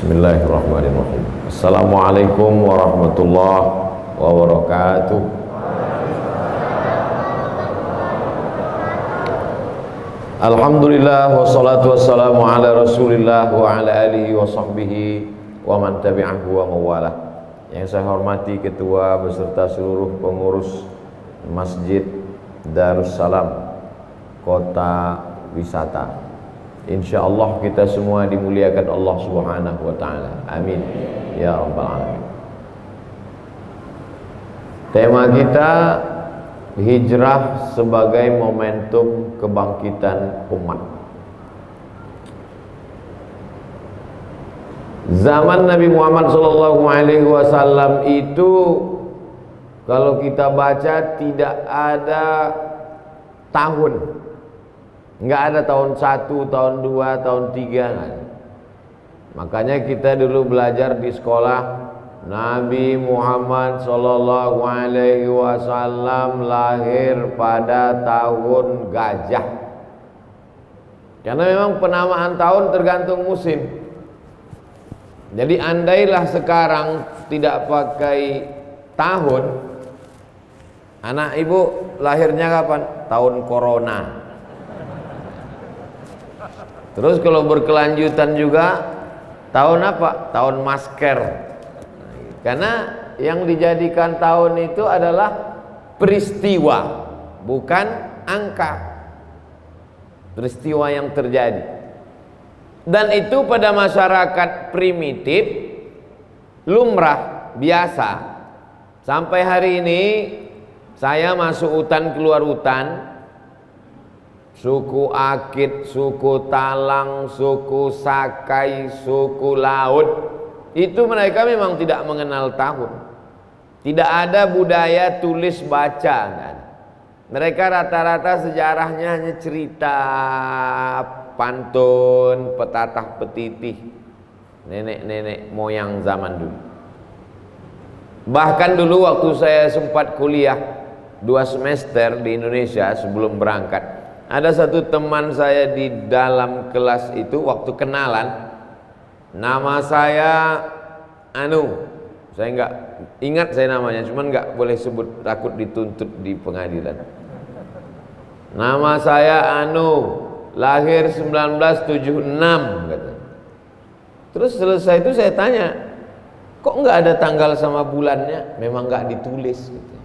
Bismillahirrahmanirrahim. Assalamualaikum warahmatullahi wabarakatuh. Alhamdulillah wassalatu wassalamu ala Rasulillah wa ala alihi wa sahbihi wa man tabi'ahu wa mawalah. Yang saya hormati ketua beserta seluruh pengurus Masjid Darussalam Kota Wisata. InsyaAllah kita semua dimuliakan Allah Subhanahu wa ta'ala. Amin ya rabbal alamin. Tema kita hijrah sebagai momentum kebangkitan umat. Zaman Nabi Muhammad SAW itu kalau kita baca tidak ada tahun, nggak ada tahun 1, tahun 2, tahun 3. Makanya kita dulu belajar di sekolah, Nabi Muhammad SAW lahir pada tahun gajah. Karena memang penamaan tahun tergantung musim. Jadi andailah sekarang tidak pakai tahun, anak ibu lahirnya kapan? Tahun corona. Terus kalau berkelanjutan juga tahun apa? Tahun masker. Karena yang dijadikan tahun itu adalah peristiwa, bukan angka. Peristiwa yang terjadi. Dan itu pada masyarakat primitif, lumrah, biasa. Sampai hari ini saya masuk hutan keluar hutan, suku Akit, suku Talang, suku Sakai, suku Laut, itu mereka memang tidak mengenal tahun. Tidak ada budaya tulis baca. Mereka rata-rata sejarahnya hanya cerita, pantun, petatah petitih, nenek-nenek moyang zaman dulu. Bahkan dulu waktu saya sempat kuliah 2 semester di Indonesia sebelum berangkat, ada satu teman saya di dalam kelas itu waktu kenalan, nama saya saya nggak ingat saya namanya, cuman nggak boleh sebut, takut dituntut di pengadilan. Nama saya lahir 1976 katanya. Terus selesai itu saya tanya, kok nggak ada tanggal sama bulannya? Memang nggak ditulis gitu.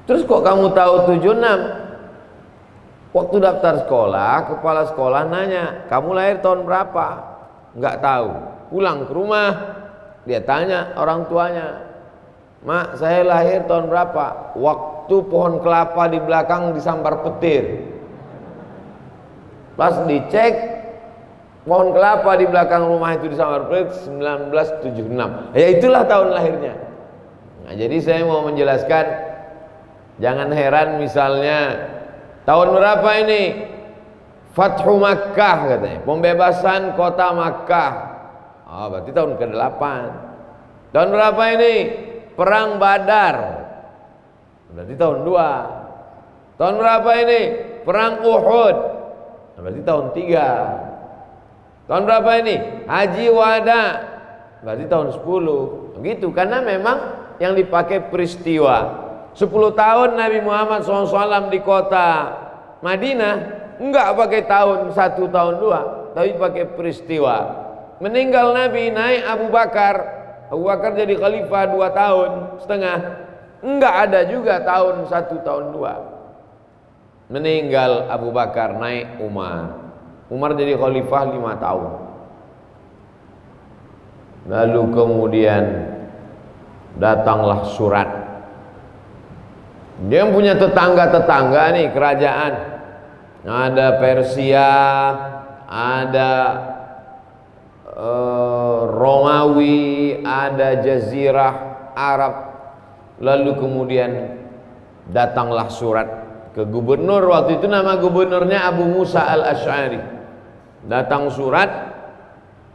Terus kok kamu tahu 76? Waktu daftar sekolah, kepala sekolah nanya, kamu lahir tahun berapa? Nggak tahu. Pulang ke rumah, dia tanya orang tuanya, Mak, saya lahir tahun berapa? Waktu pohon kelapa di belakang disambar petir. Pas dicek, pohon kelapa di belakang rumah itu disambar petir 1976. Ya itulah tahun lahirnya. Nah, jadi saya mau menjelaskan, jangan heran misalnya tahun berapa ini? Fathu Makkah katanya, pembebasan kota Makkah. Berarti tahun ke-8. Tahun berapa ini? Perang Badar. Berarti tahun 2. Tahun berapa ini? Perang Uhud. Berarti tahun 3. Tahun berapa ini? Haji Wada. Berarti tahun 10. Begitu, karena memang yang dipakai peristiwa. 10 tahun Nabi Muhammad SAW di kota Madinah, enggak pakai tahun 1, tahun 2, tapi pakai peristiwa. Meninggal Nabi, naik Abu Bakar. Abu Bakar jadi khalifah 2 tahun setengah. Enggak ada juga tahun 1, tahun 2. Meninggal Abu Bakar, naik Umar. Umar jadi khalifah 5 tahun. Lalu kemudian datanglah surat. Dia punya tetangga-tetangga nih, kerajaan. Ada Persia, ada Romawi, ada Jazirah Arab. Lalu kemudian datanglah surat ke gubernur, waktu itu nama gubernurnya Abu Musa al-Asy'ari. Datang surat,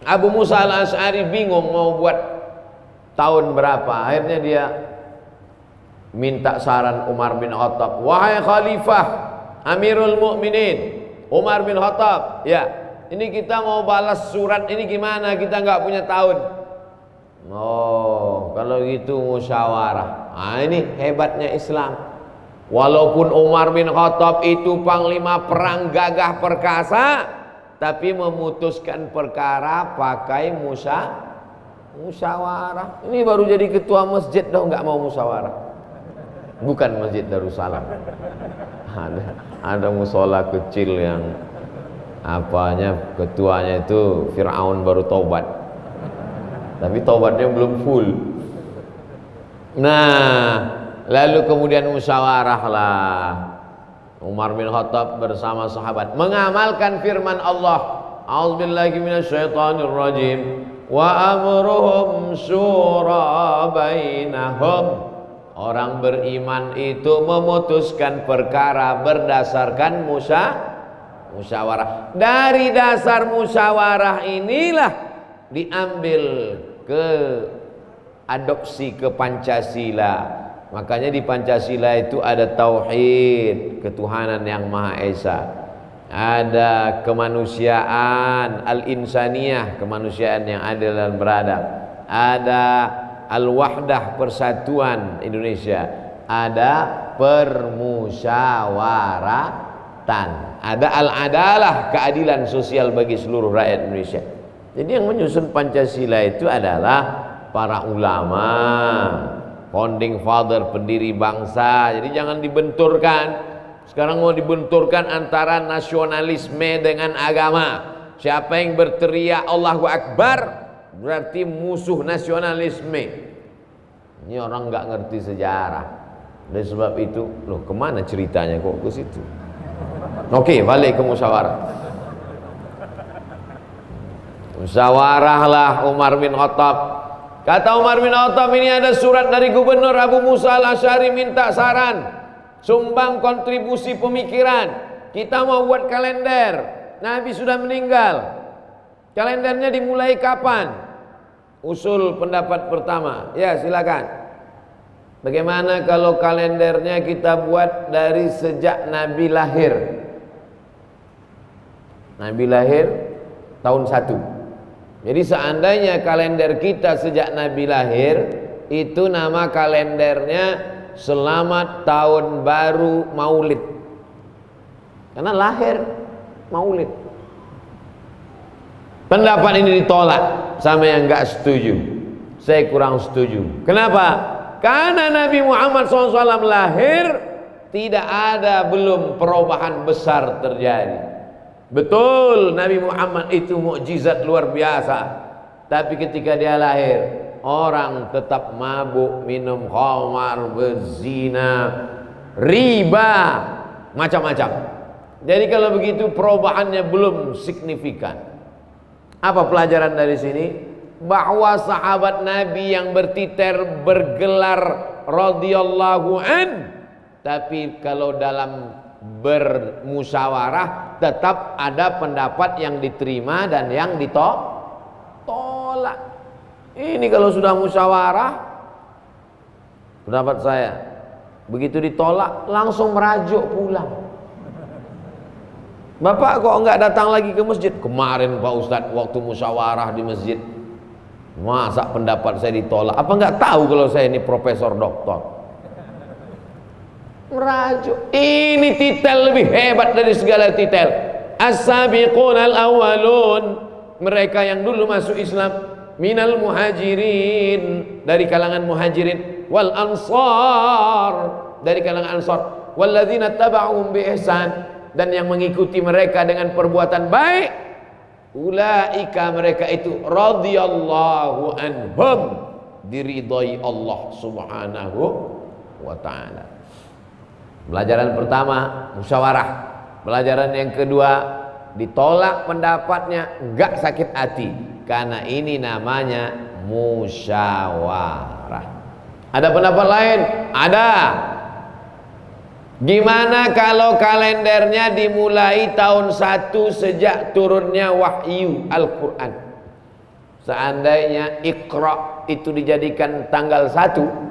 Abu Musa al-Asy'ari bingung mau buat tahun berapa. Akhirnya dia minta saran Umar bin Khattab. Wahai Khalifah Amirul Mukminin Umar bin Khattab, ya, Ini kita mau balas surat ini gimana? Kita nggak punya tahun. Oh, kalau gitu musyawarah. Nah, ini hebatnya Islam. Walaupun Umar bin Khattab itu panglima perang gagah perkasa, tapi memutuskan perkara pakai musyawarah. Ini baru jadi ketua masjid dah nggak mau musyawarah. Bukan Masjid Darussalam. Ada musola kecil yang apanya ketuanya itu Fir'aun baru taubat. Tapi taubatnya belum full. Nah, lalu kemudian musyawarah lah. Umar bin Khattab bersama sahabat mengamalkan firman Allah. A'udzubillahi minasyaitonirrajim. Wa amruhum syura bainahum. Orang beriman itu memutuskan perkara berdasarkan musyawarah. Dari dasar musyawarah inilah diambil ke adopsi ke Pancasila. Makanya di Pancasila itu ada tauhid, ketuhanan yang Maha Esa. Ada kemanusiaan, al-insaniyah, kemanusiaan yang adil dan beradab. Ada al-wahdah, persatuan Indonesia. Ada permusyawaratan. Ada al-adalah, keadilan sosial bagi seluruh rakyat Indonesia. Jadi yang menyusun Pancasila itu adalah para ulama, founding father, pendiri bangsa. Jadi jangan dibenturkan. Sekarang mau dibenturkan antara nasionalisme dengan agama. Siapa yang berteriak Allahu Akbar berarti musuh nasionalisme. Ini orang nggak ngerti sejarah. Oleh sebab itu, loh kemana ceritanya kok ke situ? Oke, balik ke musyawarah. Musyawarahlah Umar bin Khattab. Kata Umar bin Khattab, ini ada surat dari Gubernur Abu Musa al-Asy'ari minta saran, sumbang kontribusi pemikiran. Kita mau buat kalender. Nabi sudah meninggal. Kalendernya dimulai kapan? Usul pendapat pertama. Ya, silakan. Bagaimana kalau kalendernya kita buat dari sejak Nabi lahir? Nabi lahir tahun 1. Jadi seandainya kalender kita sejak Nabi lahir, itu nama kalendernya Selamat Tahun Baru Maulid. Karena lahir Maulid. Pendapat ini ditolak sama yang enggak setuju. Saya kurang setuju. Kenapa? Karena Nabi Muhammad SAW lahir, tidak ada belum perubahan besar terjadi. Betul, Nabi Muhammad itu mukjizat luar biasa. Tapi ketika dia lahir, orang tetap mabuk, minum khamar, berzina, riba, macam-macam. Jadi kalau begitu perubahannya belum signifikan. Apa pelajaran dari sini? Bahwa sahabat Nabi yang bertiter bergelar radhiyallahu an, tapi kalau dalam bermusyawarah tetap ada pendapat yang diterima dan yang ditolak. Ini kalau sudah musyawarah, pendapat saya, begitu ditolak langsung merajuk pulang. Bapak kok enggak datang lagi ke masjid? Kemarin Pak Ustadz waktu musyawarah di masjid, masa pendapat saya ditolak? Apa enggak tahu kalau saya ini profesor doktor? Merajuk. Ini titel lebih hebat dari segala titel. As-sabiqun al-awwalun, mereka yang dulu masuk Islam, minal muhajirin, dari kalangan muhajirin, wal ansar, dari kalangan ansar, walladzina taba'uhum bi ihsan, dan yang mengikuti mereka dengan perbuatan baik, ulaika, mereka itu radhiyallahu anhum, diridhai Allah Subhanahu wa ta'ala. Pelajaran pertama, musyawarah. Pelajaran yang kedua, ditolak pendapatnya, enggak sakit hati, karena ini namanya musyawarah. Ada pendapat lain? Ada. Gimana kalau kalendernya dimulai tahun 1 sejak turunnya wahyu Al-Quran? Seandainya Iqra itu dijadikan tanggal 1,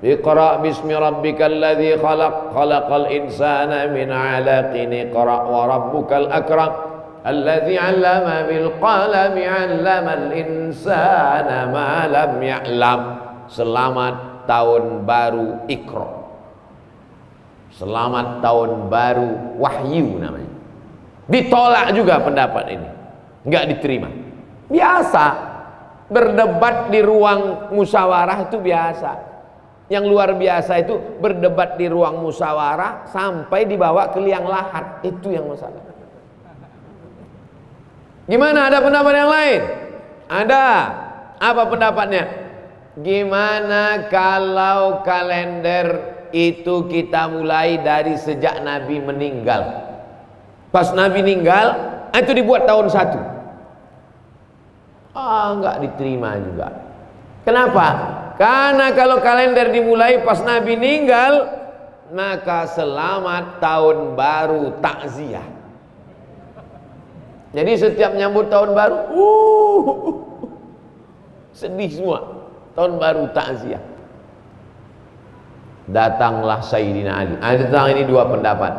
Iqra bismi rabbikal ladzi khalaq, khalaqal insana min 'alaqin, Iqra wa rabbukal akram Allazi 'allama bil qalami 'allamal insana ma lam ya'lam. Selamat tahun baru Iqra. Selamat tahun baru wahyu namanya. Ditolak juga pendapat ini, enggak diterima. Biasa berdebat di ruang musyawarah itu biasa. Yang luar biasa itu berdebat di ruang musyawarah sampai dibawa ke liang lahat. Itu yang masalah. Gimana, ada pendapat yang lain? Ada. Apa pendapatnya? Gimana kalau kalender itu kita mulai dari sejak Nabi meninggal? Pas Nabi meninggal, itu dibuat tahun 1. Enggak diterima juga. Kenapa? Karena kalau kalender dimulai pas Nabi meninggal, maka selamat tahun baru takziah. Jadi setiap nyambut tahun baru, sedih semua. Tahun baru takziah. Datanglah Sayyidina Ali. Tentang ini dua pendapat.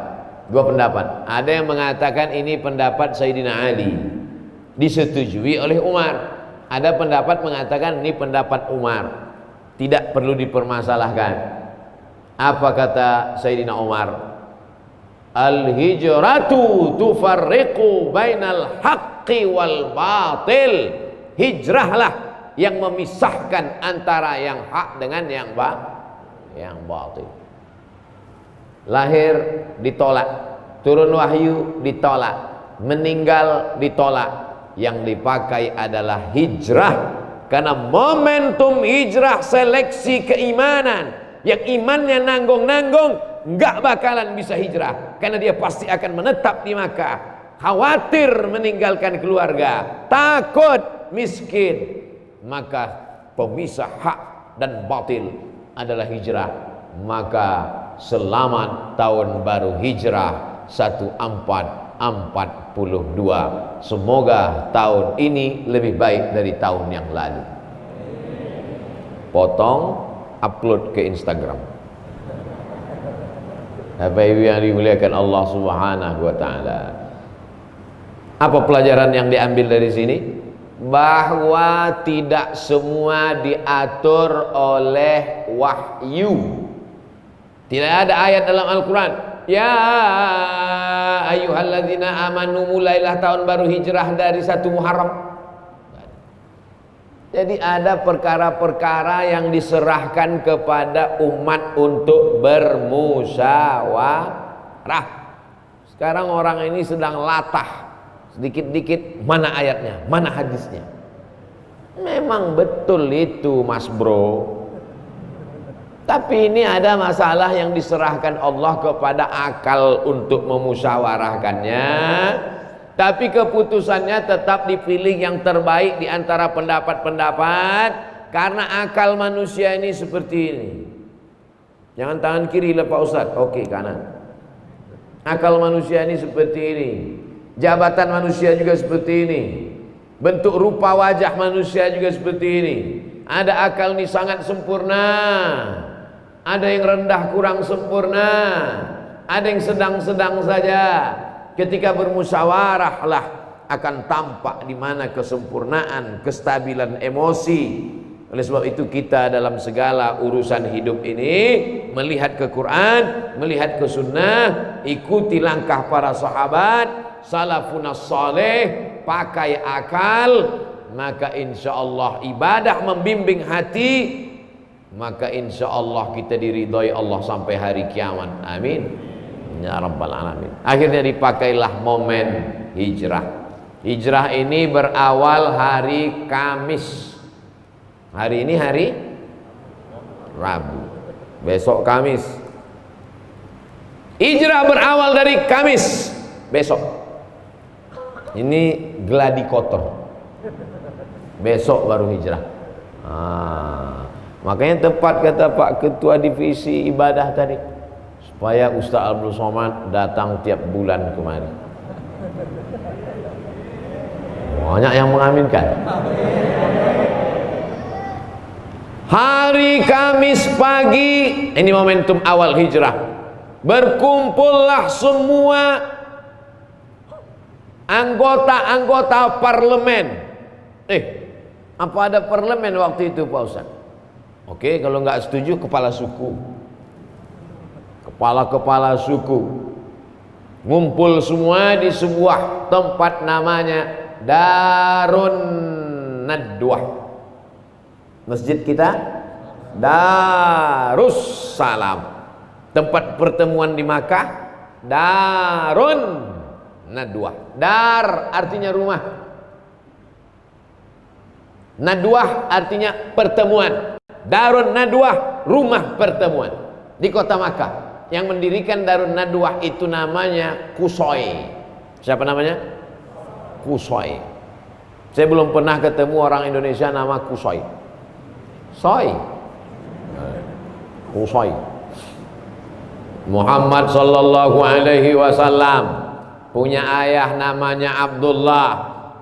Ada yang mengatakan ini pendapat Sayyidina Ali, disetujui oleh Umar. Ada pendapat mengatakan ini pendapat Umar, tidak perlu dipermasalahkan. Apa kata Sayyidina Umar? Al-hijratu tufarriqu bainal haqqi wal batil. Hijrahlah yang memisahkan antara yang hak dengan yang batil. Lahir ditolak, turun wahyu ditolak, meninggal ditolak. Yang dipakai adalah hijrah, karena momentum hijrah seleksi keimanan. Yang imannya nanggung-nanggung nggak bakalan bisa hijrah, karena dia pasti akan menetap di Makkah, khawatir meninggalkan keluarga, takut miskin. Maka pemisah hak dan batil adalah hijrah. Maka selamat tahun baru hijrah 1442. Semoga tahun ini lebih baik dari tahun yang lalu. Potong, upload ke Instagram. Bapak Ibu yang dimuliakan Allah Subhanahu wa taala. Apa pelajaran yang diambil dari sini? Bahwa tidak semua diatur oleh wahyu. Tidak ada ayat dalam Al-Quran, ya ayyuhalladzina amanu, mulailah tahun baru hijrah dari 1 Muharram. Jadi ada perkara-perkara yang diserahkan kepada umat untuk bermusyawarah. Sekarang orang ini sedang latah, sedikit-dikit mana ayatnya, mana hadisnya. Memang betul itu Mas Bro. Tapi ini ada masalah yang diserahkan Allah kepada akal untuk memusyawarahkannya. Tapi keputusannya tetap dipilih yang terbaik di antara pendapat-pendapat, karena akal manusia ini seperti ini. Jangan tangan kiri lah Pak Ustadz, oke kanan. Akal manusia ini seperti ini. Jabatan manusia juga seperti ini. Bentuk rupa wajah manusia juga seperti ini. Ada akal ini sangat sempurna, ada yang rendah kurang sempurna, ada yang sedang-sedang saja. Ketika bermusyawarahlah akan tampak di mana kesempurnaan, kestabilan emosi. Oleh sebab itu kita dalam segala urusan hidup ini melihat ke Quran, melihat ke sunnah, ikuti langkah para sahabat, salafun saleh, pakai akal, maka insya Allah ibadah membimbing hati, maka insya Allah kita diridhoi Allah sampai hari kiamat. Amin ya rabbal alamin. Akhirnya dipakailah momen hijrah. Hijrah ini berawal hari Kamis. Hari ini hari Rabu, besok Kamis. Hijrah berawal dari Kamis, besok. Ini gladi kotor, besok baru hijrah. Makanya tepat kata Pak Ketua Divisi Ibadah tadi, supaya Ustaz Abdul Somad datang tiap bulan kemari. Banyak yang mengaminkan. Hari Kamis pagi, ini momentum awal hijrah. Berkumpullah semua anggota-anggota parlemen. Apa ada parlemen waktu itu Pak Ustaz? Oke, kalau nggak setuju kepala suku, kepala suku ngumpul semua di sebuah tempat namanya Darun Nadwah. Masjid kita Darussalam. Tempat pertemuan di Makkah Darun Nadwah. Dar artinya rumah, Nadwah artinya pertemuan. Darun Nadwah, rumah pertemuan di kota Makkah. Yang mendirikan Darun Nadwah itu namanya Qusay. Siapa namanya? Qusay. Saya belum pernah ketemu orang Indonesia nama Qusay. Qusay. Muhammad sallallahu alaihi wasallam punya ayah namanya Abdullah,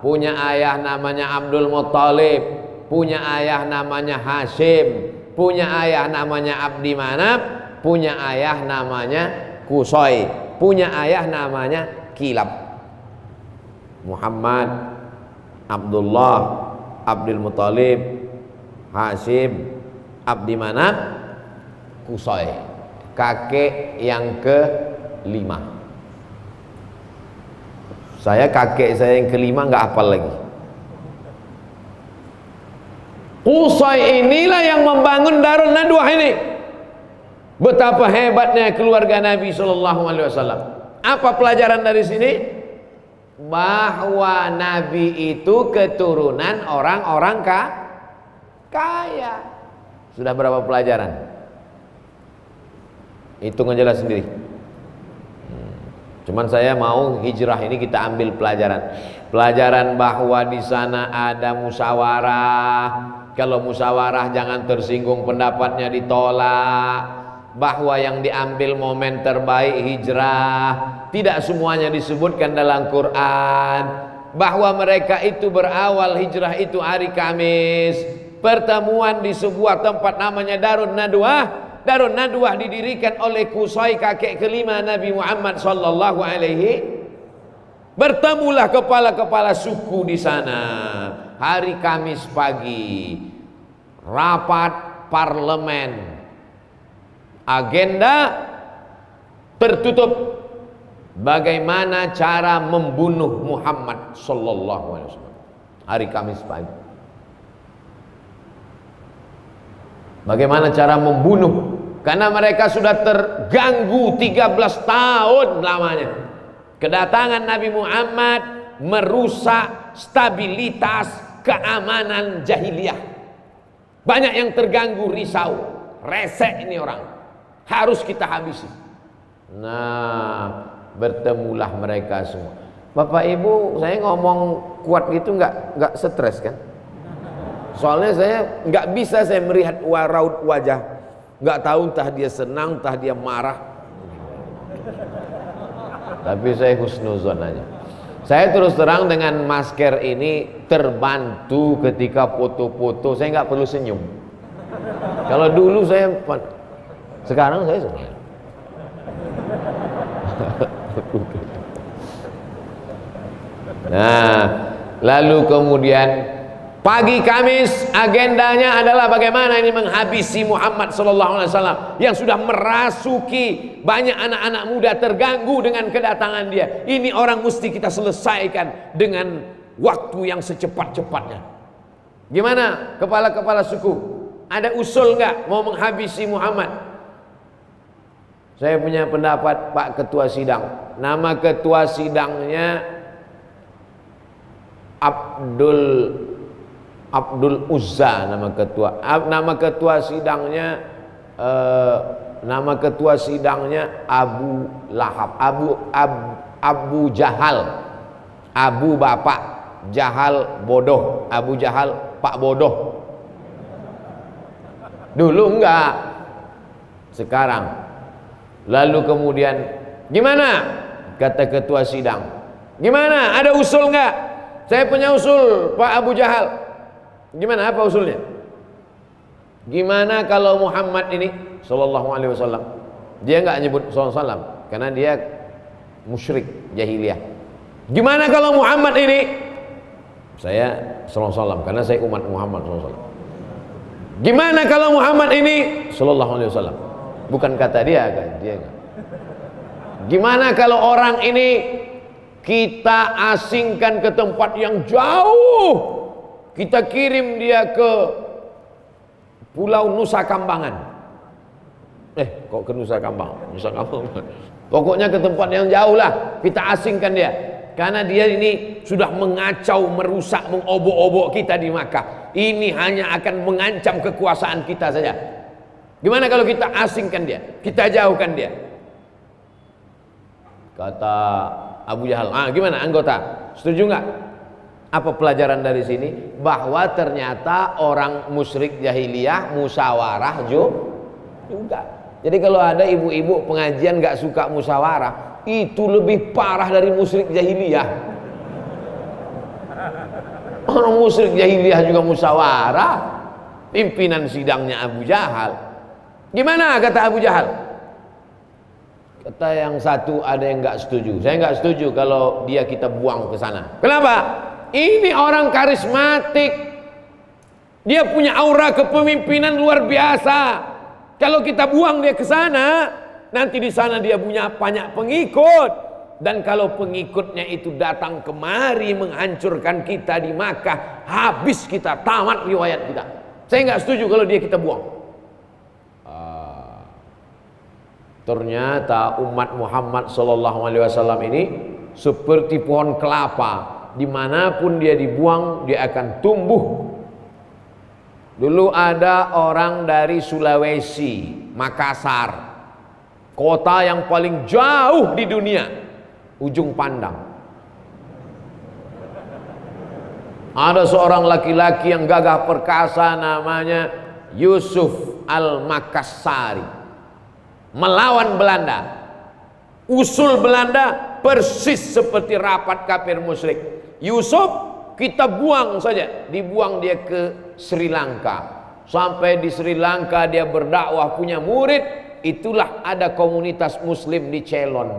punya ayah namanya Abdul Muttalib, punya ayah namanya Hashim, punya ayah namanya Abdi Manaf, punya ayah namanya Qusay, punya ayah namanya Kilab. Muhammad, Abdullah, Abdul Muttalib, Hashim, Abdi Manaf, Qusay. Kakek yang ke-5. Kakek saya yang ke-5 nggak hafal lagi. Qusay inilah yang membangun Darun Nadwah ini. Betapa hebatnya keluarga Nabi Shallallahu Alaihi Wasallam. Apa pelajaran dari sini? Bahwa Nabi itu keturunan orang-orang kaya. Sudah berapa pelajaran? Hitung aja lah sendiri. Cuman saya mau hijrah ini kita ambil pelajaran bahwa di sana ada musyawarah. Kalau musyawarah jangan tersinggung pendapatnya ditolak. Bahwa yang diambil momen terbaik hijrah. Tidak semuanya disebutkan dalam Quran. Bahwa mereka itu berawal hijrah itu hari Kamis. Pertemuan di sebuah tempat namanya Darun Nadwah. Darun Nadwah didirikan oleh Qusay, kakek kelima Nabi Muhammad sallallahu alaihi. Bertemulah kepala-kepala suku di sana. Hari Kamis pagi, rapat parlemen. Agenda tertutup. Bagaimana cara membunuh Muhammad sallallahu alaihi wasallam. Hari Kamis pagi. Bagaimana cara membunuh? Karena mereka sudah terganggu 13 tahun lamanya. Kedatangan Nabi Muhammad merusak stabilitas keamanan jahiliyah. Banyak yang terganggu, risau, resek ini orang. Harus kita habisi. Nah, bertemulah mereka semua. Bapak Ibu, saya ngomong kuat gitu nggak stres kan? Soalnya saya nggak bisa saya melihat raut wajah, nggak tahu entah dia senang, entah dia marah. Tapi saya husnuzon aja. Saya terus terang dengan masker ini terbantu ketika foto-foto. Saya nggak perlu senyum. Kalau dulu sekarang saya senyum. Nah, lalu kemudian pagi Kamis agendanya adalah bagaimana ini menghabisi Muhammad sallallahu alaihi wasallam yang sudah merasuki banyak anak-anak muda terganggu dengan kedatangan dia. Ini orang mesti kita selesaikan dengan waktu yang secepat-cepatnya. Gimana kepala-kepala suku? Ada usul nggak mau menghabisi Muhammad? Saya punya pendapat Pak Ketua Sidang. Nama Ketua Sidangnya Abdul Uzza nama ketua sidangnya Abu Lahab, Abu Jahal, Abu bapak, Jahal bodoh, Abu Jahal pak bodoh. Dulu enggak, sekarang. Lalu kemudian gimana kata ketua sidang? Gimana, ada usul enggak? Saya punya usul Pak Abu Jahal. Gimana, apa usulnya? Gimana kalau Muhammad ini sallallahu alaihi wasallam, dia enggak nyebut sallallahu alaihi wasallam karena dia musyrik jahiliyah. Gimana kalau Muhammad ini, saya sallallahu alaihi wasallam karena saya umat Muhammad sallallahu alaihi wasallam. Gimana kalau Muhammad ini sallallahu alaihi wasallam? Bukan kata dia kan, dia kan. Gimana kalau orang ini kita asingkan ke tempat yang jauh, kita kirim dia ke Pulau Nusa Kambangan. Kok ke Nusa Kambangan? Nusa Kambangan. Pokoknya ke tempat yang jauh lah, kita asingkan dia. Karena dia ini sudah mengacau, merusak, mengobok-obok kita di Makkah. Ini hanya akan mengancam kekuasaan kita saja. Gimana kalau kita asingkan dia, kita jauhkan dia? Kata Abu Jahal, gimana anggota? Setuju nggak? Apa pelajaran dari sini? Bahwa ternyata orang musyrik jahiliyah musyawarah juga. Jadi kalau ada ibu-ibu pengajian nggak suka musyawarah, itu lebih parah dari musyrik jahiliyah. Orang musyrik jahiliyah juga musyawarah. Pimpinan sidangnya Abu Jahal. Gimana kata Abu Jahal? Kata yang satu ada yang nggak setuju. Saya nggak setuju kalau dia kita buang ke sana. Kenapa? Ini orang karismatik. Dia punya aura kepemimpinan luar biasa. Kalau kita buang dia ke sana, nanti di sana dia punya banyak pengikut. Dan kalau pengikutnya itu datang kemari menghancurkan kita di Makkah, habis kita, tamat riwayat kita. Saya nggak setuju kalau dia kita buang. Ternyata umat Muhammad sallallahu alaihi wasallam ini seperti pohon kelapa, dimanapun dia dibuang dia akan tumbuh. Dulu ada orang dari Sulawesi, Makassar, kota yang paling jauh di dunia, ujung pandang. Ada seorang laki-laki yang gagah perkasa namanya Yusuf Al-Makassari, melawan Belanda. Usul Belanda persis seperti rapat kafir musyrik. Yusuf kita buang saja, dibuang dia ke Sri Lanka. Sampai di Sri Lanka dia berdakwah, punya murid. Itulah ada komunitas muslim di Ceylon.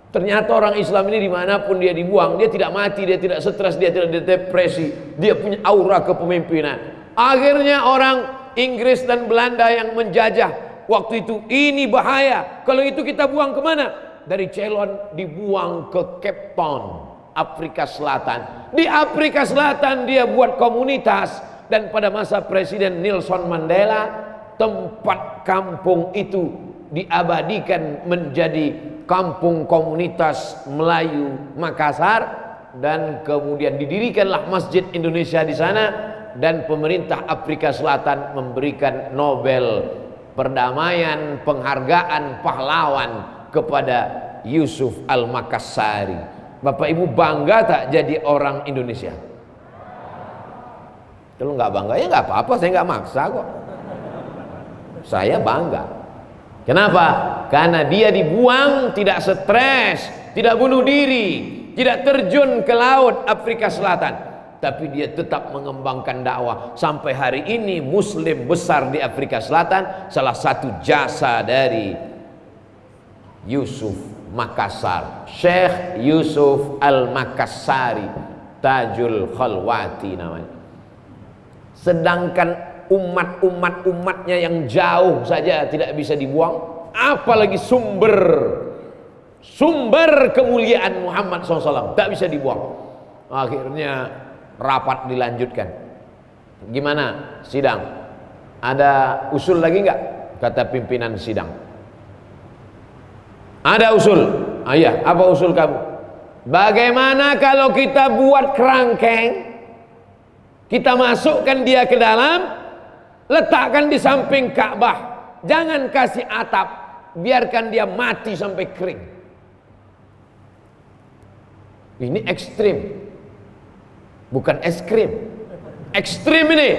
Ternyata orang Islam ini dimanapun dia dibuang, dia tidak mati, dia tidak stres, dia tidak depresi, dia punya aura kepemimpinan. Akhirnya orang Inggris dan Belanda yang menjajah waktu itu, ini bahaya. Kalau itu kita buang kemana? Dari Ceylon dibuang ke Cape Town, Afrika Selatan. Di Afrika Selatan dia buat komunitas. Dan pada masa Presiden Nelson Mandela, tempat kampung itu diabadikan menjadi kampung komunitas Melayu Makassar. Dan kemudian didirikanlah Masjid Indonesia di sana. Dan pemerintah Afrika Selatan memberikan Nobel perdamaian, penghargaan pahlawan kepada Yusuf Al-Makassari. Bapak Ibu bangga tak jadi orang Indonesia? Kalau nggak bangga ya nggak apa-apa, saya nggak maksa kok. Saya bangga. Kenapa? Karena dia dibuang tidak stres, tidak bunuh diri, tidak terjun ke laut Afrika Selatan. Tapi dia tetap mengembangkan dakwah. Sampai hari ini muslim besar di Afrika Selatan. Salah satu jasa dari Yusuf Makassar, Syekh Yusuf Al-Makassari, Tajul Khalwati namanya. Sedangkan umatnya yang jauh saja tidak bisa dibuang, apalagi sumber kemuliaan Muhammad SAW tak bisa dibuang. Akhirnya rapat dilanjutkan. Gimana sidang? Ada usul lagi nggak? Kata pimpinan sidang. Ada usul. Iya, apa usul kamu? Bagaimana kalau kita buat kerangkeng, kita masukkan dia ke dalam, letakkan di samping Ka'bah, jangan kasih atap, biarkan dia mati sampai kering. Ini ekstrim. Bukan es krim. Ekstrim ini.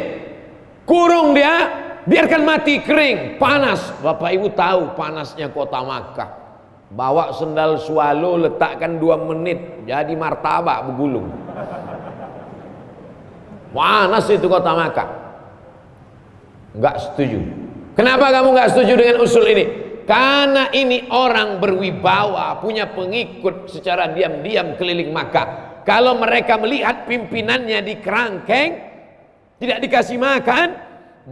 Kurung dia, biarkan mati kering, panas. Bapak Ibu tahu panasnya kota Makkah. Bawa sendal swallow, letakkan 2 menit, jadi martabak bergulung. Panas itu kota Makkah. Enggak setuju. Kenapa kamu enggak setuju dengan usul ini? Karena ini orang berwibawa, punya pengikut secara diam-diam keliling Makkah. Kalau mereka melihat pimpinannya di kerangkeng, tidak dikasih makan,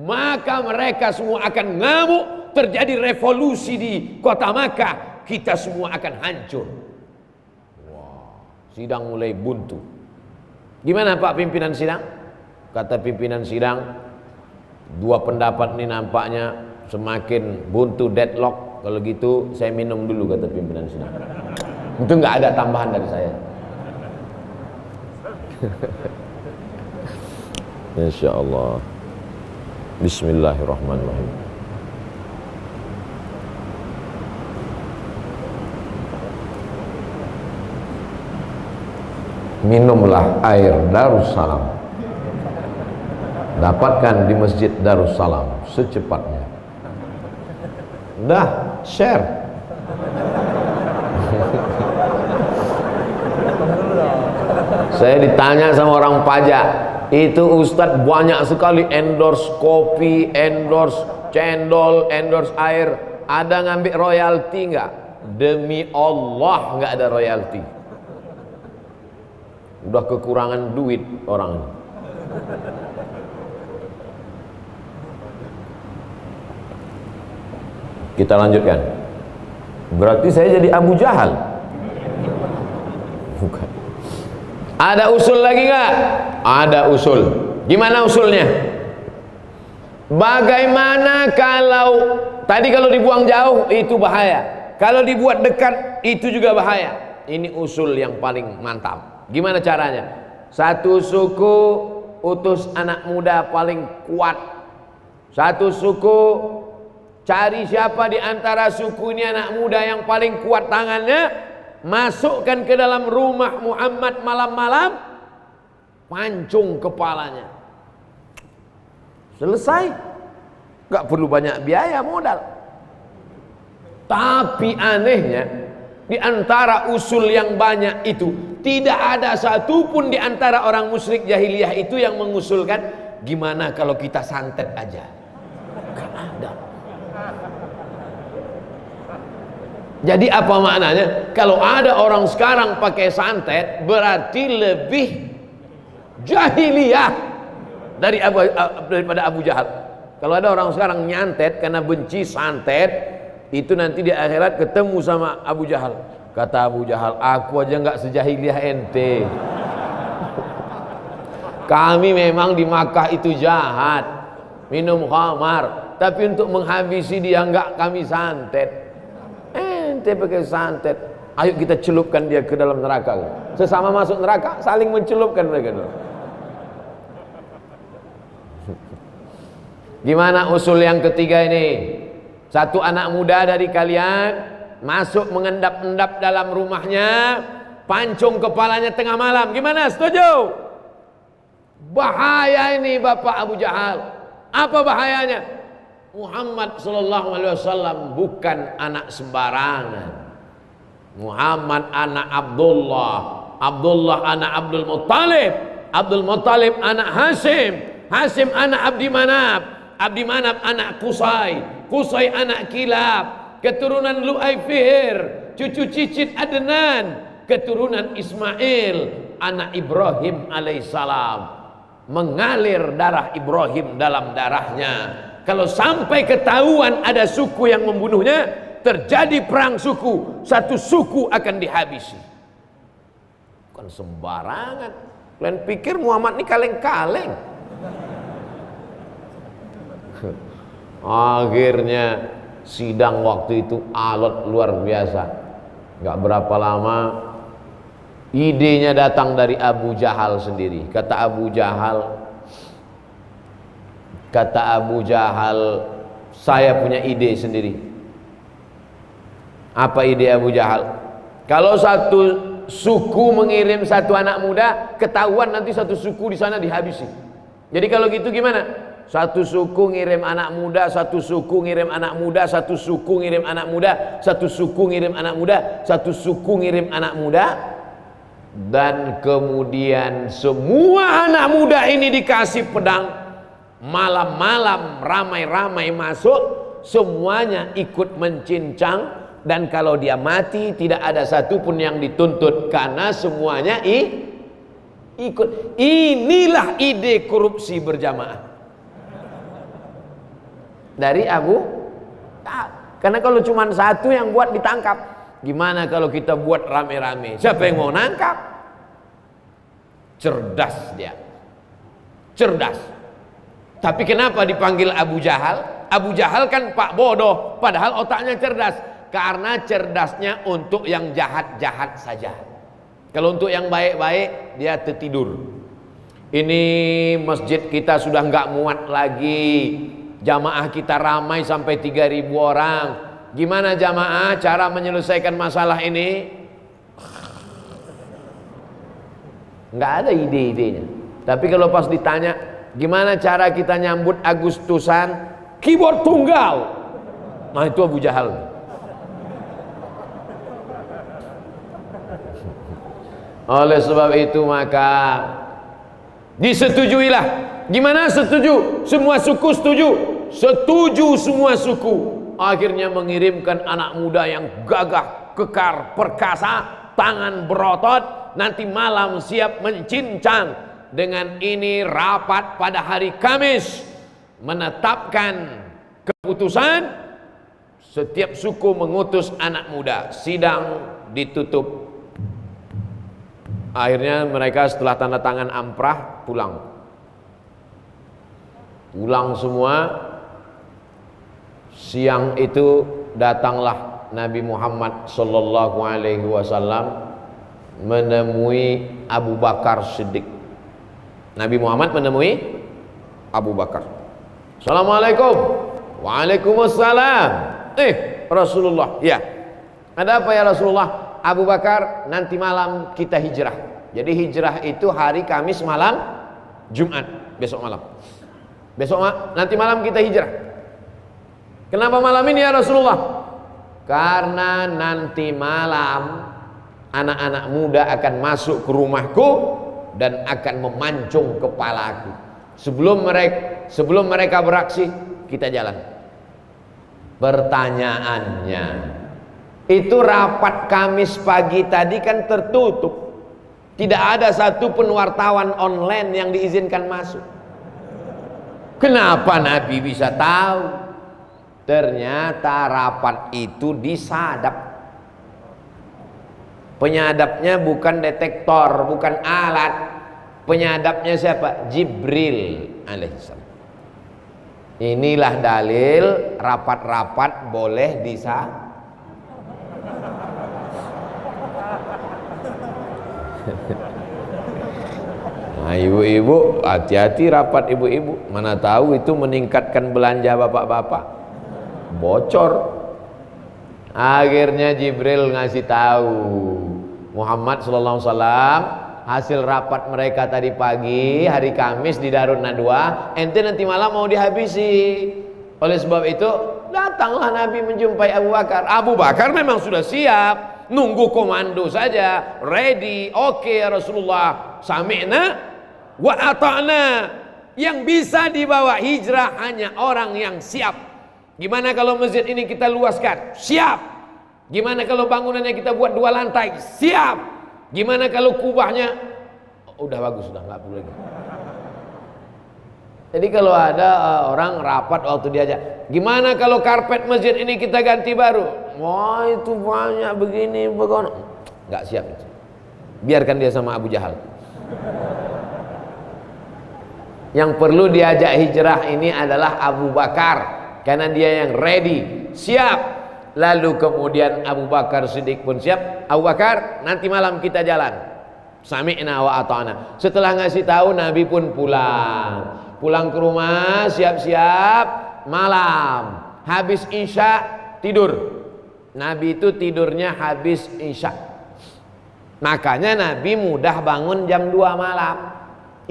maka mereka semua akan ngamuk, terjadi revolusi di kota Makkah, kita semua akan hancur. Wah, sidang mulai buntu. Gimana Pak pimpinan sidang? Kata pimpinan sidang, dua pendapat ini nampaknya semakin buntu, deadlock. Kalau gitu saya minum dulu, kata pimpinan sidang. Itu nggak ada tambahan dari saya. Insya Allah. Bismillahirrahmanirrahim. Minumlah air Darussalam. Dapatkan di Masjid Darussalam secepatnya. Dah, share. Saya ditanya sama orang pajak, itu Ustadz banyak sekali endorse kopi, endorse cendol, endorse air. Ada ngambil royalti nggak? Demi Allah nggak ada royalti. Udah kekurangan duit orang ini. Kita lanjutkan. Berarti saya jadi Abu Jahal? Bukan. Ada usul lagi nggak? Ada usul. Gimana usulnya? Bagaimana kalau tadi kalau dibuang jauh itu bahaya, kalau dibuat dekat itu juga bahaya. Ini usul yang paling mantap. Gimana caranya? Satu suku utus anak muda paling kuat. Satu suku cari siapa di antara suku ini anak muda yang paling kuat tangannya, masukkan ke dalam rumah Muhammad malam-malam, pancung kepalanya. Selesai. Gak perlu banyak biaya modal. Tapi anehnya, di antara usul yang banyak itu, tidak ada satupun di antara orang musyrik jahiliyah itu yang mengusulkan, gimana kalau kita santet aja. Gak ada. Jadi apa maknanya? Kalau ada orang sekarang pakai santet, berarti lebih jahiliyah daripada Abu Jahal. Kalau ada orang sekarang nyantet karena benci santet, itu nanti di akhirat ketemu sama Abu Jahal. Kata Abu Jahal, aku aja nggak sejahiliyah ente. Kami memang di Makkah itu jahat, minum khamar, tapi untuk menghabisi dia nggak kami santet. Ente pakai santet, ayo kita celupkan dia ke dalam neraka. Sesama masuk neraka saling mencelupkan mereka dulu. Gimana usul yang ketiga ini? Satu anak muda dari kalian masuk mengendap-endap dalam rumahnya, pancung kepalanya tengah malam. Gimana? Setuju? Bahaya ini Bapak Abu Jahal. Apa bahayanya? Muhammad sallallahu alaihi wasallam bukan anak sembarangan. Muhammad anak Abdullah, Abdullah anak Abdul Muttalib, Abdul Muttalib anak Hashim, Hashim anak Abdi Manaf, Abdi Manaf anak Qusay, Qusay anak Kilab, keturunan Lu'ay Fihr, cucu cicit Adnan, keturunan Ismail anak Ibrahim alaihissalam. Mengalir darah Ibrahim dalam darahnya. Kalau sampai ketahuan ada suku yang membunuhnya, terjadi perang suku, satu suku akan dihabisi. Bukan sembarangan. Kalian pikir Muhammad ini kaleng-kaleng? Akhirnya sidang waktu itu alot luar biasa. Gak berapa lama idenya datang dari Abu Jahal sendiri. Kata Abu Jahal, saya punya ide sendiri. Apa ide Abu Jahal? Kalau satu suku mengirim satu anak muda, ketahuan nanti satu suku di sana dihabisi. Jadi kalau gitu gimana? Satu suku ngirim anak muda, satu suku ngirim anak muda, satu suku ngirim anak muda, satu suku ngirim anak muda, satu suku ngirim anak muda, dan kemudian semua anak muda ini dikasih pedang. Malam-malam ramai-ramai masuk, semuanya ikut mencincang, dan kalau dia mati tidak ada satupun yang dituntut karena semuanya ikut. Inilah ide korupsi berjamaah dari Abu. Karena kalau cuma satu yang buat ditangkap, gimana kalau kita buat rame-rame? Siapa yang mau nangkap? Cerdas dia, cerdas. Tapi kenapa dipanggil Abu Jahal? Abu Jahal kan pak bodoh, padahal otaknya cerdas. Karena cerdasnya untuk yang jahat-jahat saja. Kalau untuk yang baik-baik dia tertidur. Ini masjid kita sudah nggak muat lagi. Jamaah kita ramai sampai 3.000 orang. Gimana jamaah cara menyelesaikan masalah ini? Nggak ada ide-idenya. Tapi kalau pas ditanya, gimana cara kita nyambut Agustusan? Keyboard tunggal. Nah itu Abu Jahal. Oleh sebab itu maka disetujuilah. Gimana setuju? Semua suku setuju. Setuju semua suku. Akhirnya mengirimkan anak muda yang gagah, kekar, perkasa, tangan berotot, nanti malam siap mencincang. Dengan ini rapat pada hari Kamis menetapkan keputusan. Setiap suku mengutus anak muda. Sidang ditutup. Akhirnya mereka setelah tanda tangan amprah pulang. Pulang semua. Siang itu datanglah Nabi Muhammad sallallahu alaihi wasallam menemui Abu Bakar Siddiq. Nabi Muhammad menemui Abu Bakar. Assalamualaikum. Waalaikumsalam. Rasulullah. Ya. Ada apa ya Rasulullah? Abu Bakar, nanti malam kita hijrah. Jadi hijrah itu hari Kamis malam, Jumat besok malam. Nanti malam kita hijrah. Kenapa malam ini ya Rasulullah? Karena nanti malam anak-anak muda akan masuk ke rumahku dan akan memancung kepalaku. Sebelum mereka beraksi, kita jalan. Pertanyaannya, itu rapat Kamis pagi tadi kan tertutup. Tidak ada satupun wartawan online yang diizinkan masuk. Kenapa Nabi bisa tahu? Ternyata rapat itu disadap. Penyadapnya bukan detektor, bukan alat. Penyadapnya siapa? Jibril alaihissalam. Inilah dalil rapat-rapat boleh disadap. Nah ibu-ibu hati-hati rapat ibu-ibu. Mana tahu itu meningkatkan belanja bapak-bapak. Bocor. Akhirnya Jibril ngasih tahu Muhammad sallallahu alaihi wasallam hasil rapat mereka tadi pagi hari Kamis di Darun Nadwa, ente nanti malam mau dihabisi. Oleh sebab itu datanglah Nabi menjumpai Abu Bakar. Abu Bakar memang sudah siap, nunggu komando saja, ready. Oke ya Rasulullah, sami'na wa ata'na. Yang bisa dibawa hijrah hanya orang yang siap. Gimana kalau masjid ini kita luaskan? Siap. Gimana kalau bangunannya kita buat 2 lantai? Siap. Gimana kalau kubahnya? Udah bagus, sudah nggak perlu lagi. Jadi kalau ada orang rapat waktu diajak, gimana kalau karpet masjid ini kita ganti baru? Wah itu banyak begini, begono. Nggak siap. Biarkan dia sama Abu Jahal. Yang perlu diajak hijrah ini adalah Abu Bakar, karena dia yang ready, siap. Lalu kemudian Abu Bakar Siddiq pun siap. Abu Bakar, nanti malam kita jalan. Sami'na wa ata'na. Setelah ngasih tahu, Nabi pun pulang. Pulang ke rumah, siap-siap, malam. Habis Isya, tidur. Nabi itu tidurnya habis Isya. Makanya Nabi mudah bangun jam 2 malam.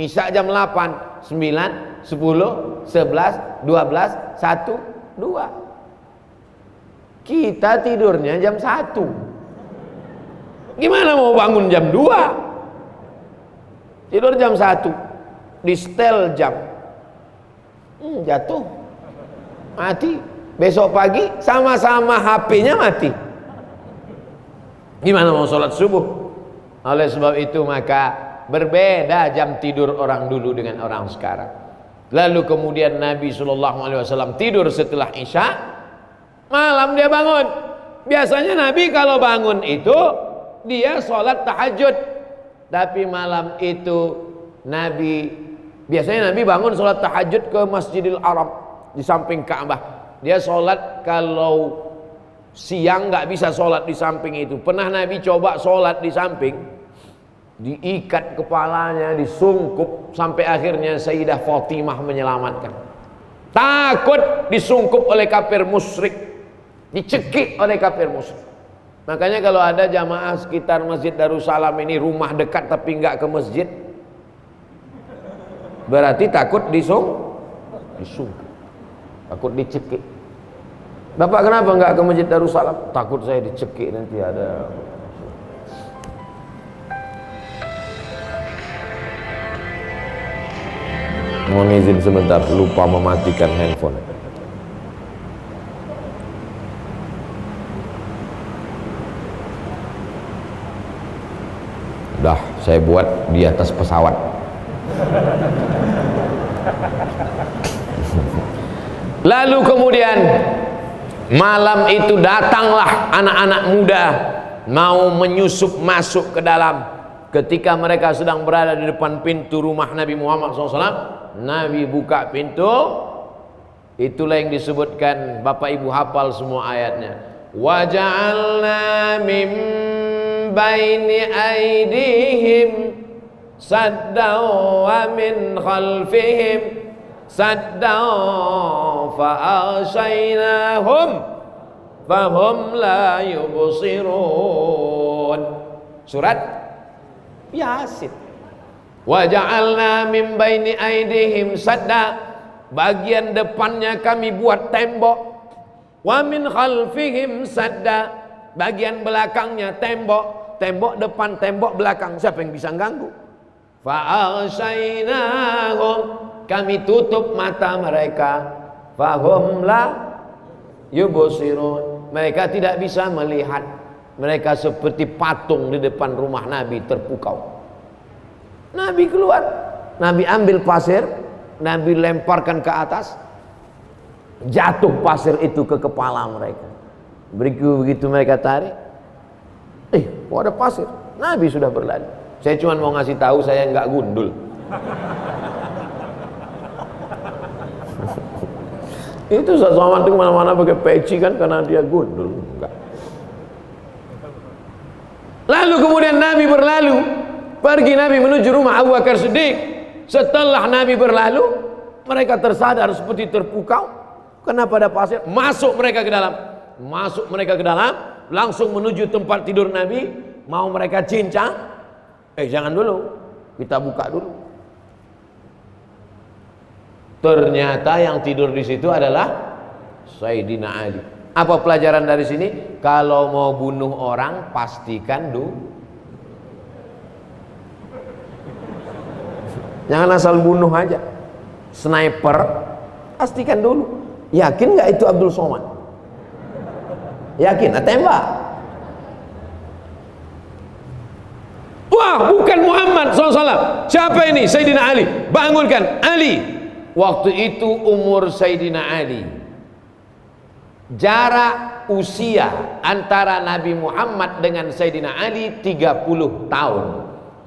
Isya jam 8, 9, 10, 11, 12, 1, 2. Kita tidurnya jam 1. Gimana mau bangun jam 2? Tidur jam 1. Di setel jam. Jatuh. Mati. besok pagi sama-sama HP-nya mati. Gimana mau sholat subuh? Oleh sebab itu maka berbeda jam tidur orang dulu dengan orang sekarang. Lalu kemudian Nabi SAW tidur setelah Isya, malam dia bangun. Biasanya Nabi kalau bangun itu dia sholat tahajud, tapi malam itu biasanya Nabi bangun sholat tahajud ke Masjidil Haram di samping Ka'bah. Dia sholat, kalau siang nggak bisa sholat di samping itu. Pernah Nabi coba sholat di samping, diikat kepalanya, disungkup, sampai akhirnya Sayyidah Fatimah menyelamatkan. Takut disungkup oleh kafir musyrik, dicekik oleh kafir musyrik. Makanya kalau ada jamaah sekitar Masjid Darussalam ini, rumah dekat tapi nggak ke masjid, berarti takut disungkup, takut dicekik. Bapak kenapa nggak ke Masjid Darussalam? Takut saya dicekik nanti ada. Mohon izin sebentar, lupa mematikan handphone. Dah, saya buat di atas pesawat. Lalu kemudian malam itu datanglah anak-anak muda mau menyusup masuk ke dalam. Ketika mereka sedang berada di depan pintu rumah Nabi Muhammad SAW, Nabi buka pintu. Itulah yang disebutkan, Bapak Ibu hafal semua ayatnya. Wa ja'alna min baini aydihim saddan wa min khalfihim saddan fa aghshaynahum fahum la yubsirun. Surat Yasin. Wa ja'alna min baini aydihim sadda, bagian depannya kami buat tembok. Wa min khalfihim sadda, bagian belakangnya tembok. Tembok depan, tembok belakang, siapa yang bisa ganggu? Fa aghshaynahum, kami tutup mata mereka. Fahum la yubsirun, mereka tidak bisa melihat. Mereka seperti patung di depan rumah Nabi terpukau. Nabi keluar, Nabi ambil pasir, Nabi lemparkan ke atas, jatuh pasir itu ke kepala mereka. Begitu mereka tarik, kok ada pasir? Nabi sudah berlari. Saya cuma mau ngasih tahu saya nggak gundul. Itu Ustaz Somad itu kemana-mana pakai peci kan karena dia gundul. Enggak. Lalu kemudian Nabi berlalu, pergi Nabi menuju rumah Abu Bakar Siddiq. Setelah Nabi berlalu, mereka tersadar seperti terpukau. Kenapa ada pasir? Masuk mereka ke dalam, langsung menuju tempat tidur Nabi. Mau mereka cincang, jangan dulu, kita buka dulu. Ternyata yang tidur di situ adalah Sayyidina Ali. Apa pelajaran dari sini? Kalau mau bunuh orang, pastikan dulu. Jangan asal bunuh aja. Sniper, pastikan dulu. Yakin nggak itu Abdul Somad? Yakin? Tembak. Wah, bukan Muhammad SAW. Siapa ini? Sayyidina Ali. Bangunkan Ali. Waktu itu umur Sayyidina Ali, jarak usia antara Nabi Muhammad dengan Sayyidina Ali 30 tahun.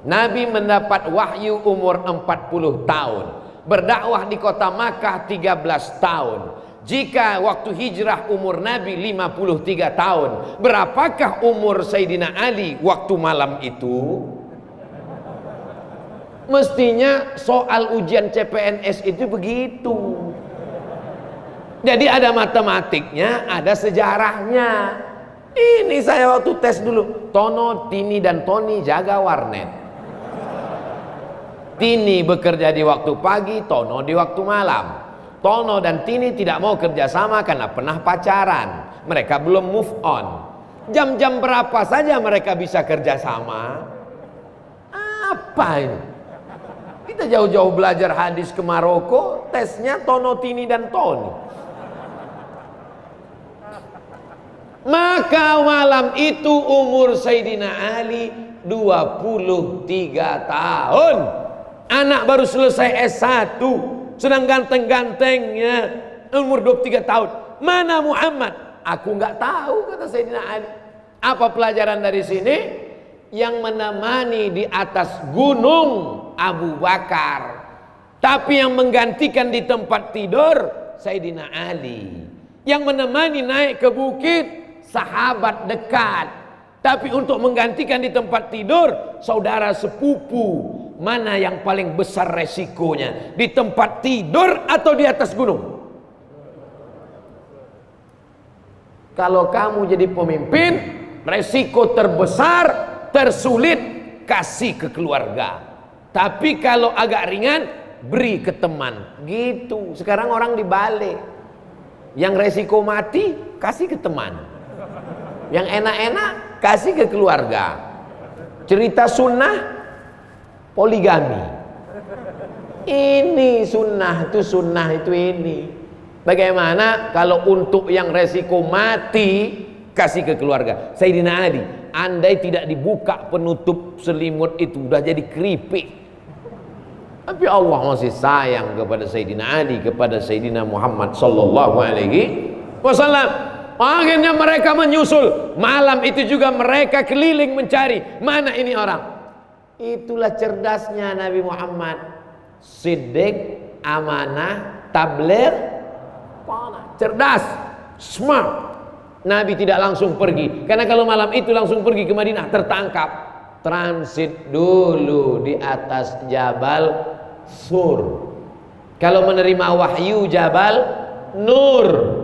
Nabi mendapat wahyu umur 40 tahun. Berdakwah di kota Makkah 13 tahun. Jika waktu hijrah umur Nabi 53 tahun, berapakah umur Sayyidina Ali waktu malam itu? Mestinya soal ujian CPNS itu begitu. Jadi ada matematiknya, ada sejarahnya. Ini saya waktu tes dulu, Tono, Tini, dan Toni jaga warnet. Tini bekerja di waktu pagi, Tono di waktu malam. Tono dan Tini tidak mau kerjasama karena pernah pacaran. Mereka belum move on. Jam-jam berapa saja mereka bisa kerjasama? Apa ini? Kita jauh-jauh belajar hadis ke Maroko, tesnya Tono, Tini, dan Toni. Maka malam itu umur Sayyidina Ali 23 tahun. Anak baru selesai S1, sedang ganteng-gantengnya, umur 23 tahun. Mana Muhammad? Aku nggak tahu, kata Sayyidina Ali. Apa pelajaran dari sini? Yang menemani di atas gunung Abu Bakar, tapi yang menggantikan di tempat tidur Sayyidina Ali. Yang menemani naik ke bukit sahabat dekat, tapi untuk menggantikan di tempat tidur saudara sepupu. Mana yang paling besar resikonya? Di tempat tidur atau di atas gunung? Kalau kamu jadi pemimpin, resiko terbesar, tersulit, kasih ke keluarga. Tapi kalau agak ringan, beri ke teman. Gitu. Sekarang orang dibalik. Yang resiko mati, kasih ke teman. Yang enak-enak, kasih ke keluarga. Cerita sunnah, poligami. Ini sunnah itu ini. Bagaimana kalau untuk yang resiko mati, kasih ke keluarga? Sayyidina Ali, andai tidak dibuka penutup selimut itu, udah jadi keripik. Tapi Allah masih sayang kepada Sayyidina Ali, kepada Sayyidina Muhammad sallallahu alaihi wasallam. Akhirnya mereka menyusul. Malam itu juga mereka keliling mencari, mana ini orang. Itulah cerdasnya Nabi Muhammad. Siddiq, amanah, tabligh, cerdas, smart. Nabi tidak langsung pergi, karena kalau malam itu langsung pergi ke Madinah tertangkap. Transit dulu di atas Jabal Sur. Kalau menerima wahyu Jabal Nur.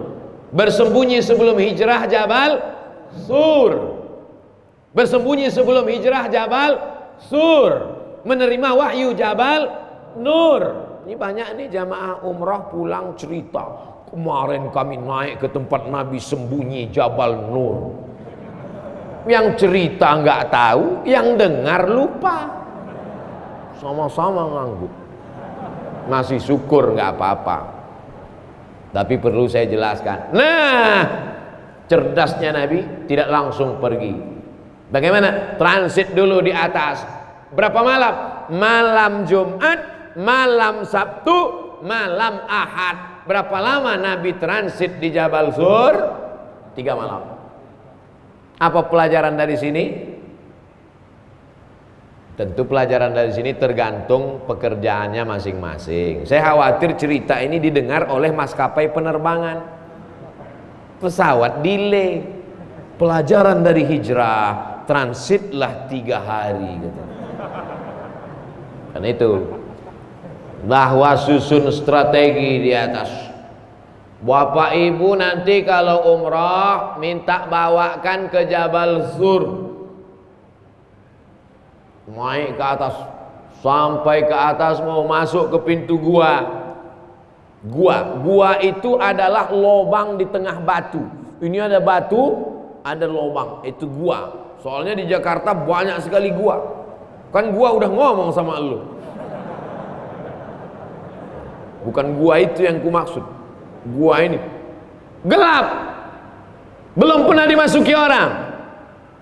Bersembunyi sebelum hijrah Jabal Sur. Bersembunyi sebelum hijrah Jabal Sur. Menerima wahyu Jabal Nur. Ini banyak nih jamaah umrah pulang cerita, kemarin kami naik ke tempat Nabi sembunyi Jabal Nur. Yang cerita nggak tahu, yang dengar lupa. Sama-sama ngangguk. Masih syukur nggak apa-apa. Tapi perlu saya jelaskan. Nah, cerdasnya Nabi tidak langsung pergi. Bagaimana? Transit dulu di atas. Berapa malam? Malam Jumat, malam Sabtu, malam Ahad. Berapa lama Nabi transit di Jabal Sur? 3 malam. Apa pelajaran dari sini? Tentu pelajaran dari sini tergantung pekerjaannya masing-masing. Saya khawatir cerita ini didengar oleh maskapai penerbangan. Pesawat delay. Pelajaran dari hijrah, transitlah 3 hari gitu. Karena itu bahwa susun strategi di atas. Bapak ibu nanti kalau umrah minta bawakan ke Jabal Sur. Naik ke atas, sampai ke atas mau masuk ke pintu gua. Gua itu adalah lubang di tengah batu. Ini ada batu, ada lubang, itu gua. Soalnya di Jakarta banyak sekali gua. Kan gua udah ngomong sama lu. Bukan gua itu yang ku maksud. Gua ini gelap, belum pernah dimasuki orang.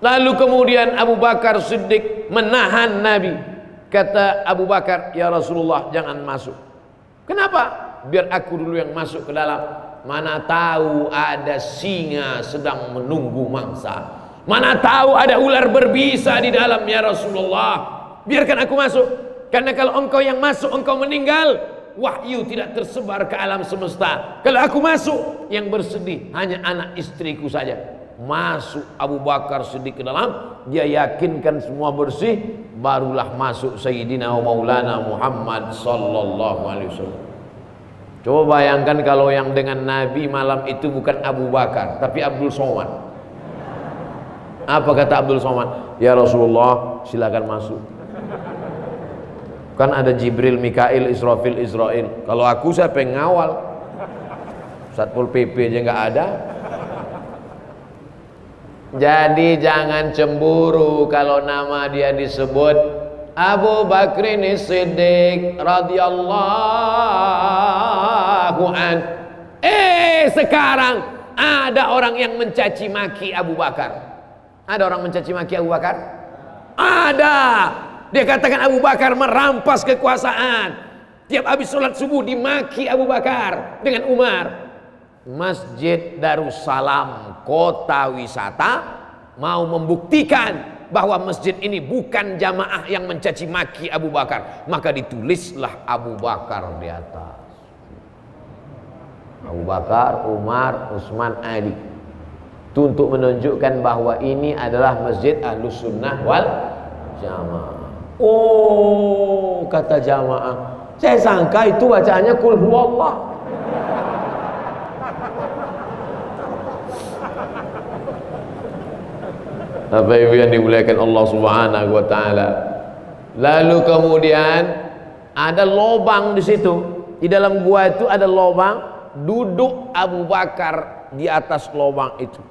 Lalu kemudian Abu Bakar Siddiq menahan Nabi. Kata Abu Bakar, ya Rasulullah jangan masuk. Kenapa? Biar aku dulu yang masuk ke dalam. Mana tahu ada singa sedang menunggu mangsa. Mana tahu ada ular berbisa di dalam, ya Rasulullah. Biarkan aku masuk. Karena kalau engkau yang masuk, engkau meninggal, wahyu tidak tersebar ke alam semesta. Kalau aku masuk, yang bersedih hanya anak istriku saja. Masuk Abu Bakar Siddiq ke dalam, dia yakinkan semua bersih, barulah masuk Sayyidina Maulana Muhammad sallallahu alaihi wasallam. Coba bayangkan kalau yang dengan Nabi malam itu bukan Abu Bakar, tapi Abdul Somad. Apa kata Abdul Somad? Ya Rasulullah, silakan masuk. Kan ada Jibril, Mikail, Israfil, Israel. Kalau aku siapa yang ngawal? Satpol PP aja nggak ada. Jadi jangan cemburu kalau nama dia disebut Abu Bakrin Siddiq radhiyallahu an. Sekarang ada orang yang mencaci maki Abu Bakar. Ada orang mencaci maki Abu Bakar? Ada. Dia katakan Abu Bakar merampas kekuasaan. Tiap habis sholat subuh dimaki Abu Bakar dengan Umar. Masjid Darussalam, kota wisata, mau membuktikan bahwa masjid ini bukan jamaah yang mencaci maki Abu Bakar, maka ditulislah Abu Bakar di atas. Abu Bakar, Umar, Utsman, Ali. Itu untuk menunjukkan bahwa ini adalah masjid Ahlus Sunnah wal Jamaah. Oh, kata jamaah, saya sangka itu bacaannya Qul huwallah. Bapak Ibu yang dimuliakan Allah Subhanahu wa taala. Lalu kemudian ada lobang di situ. Di dalam gua itu ada lobang, duduk Abu Bakar di atas lobang itu.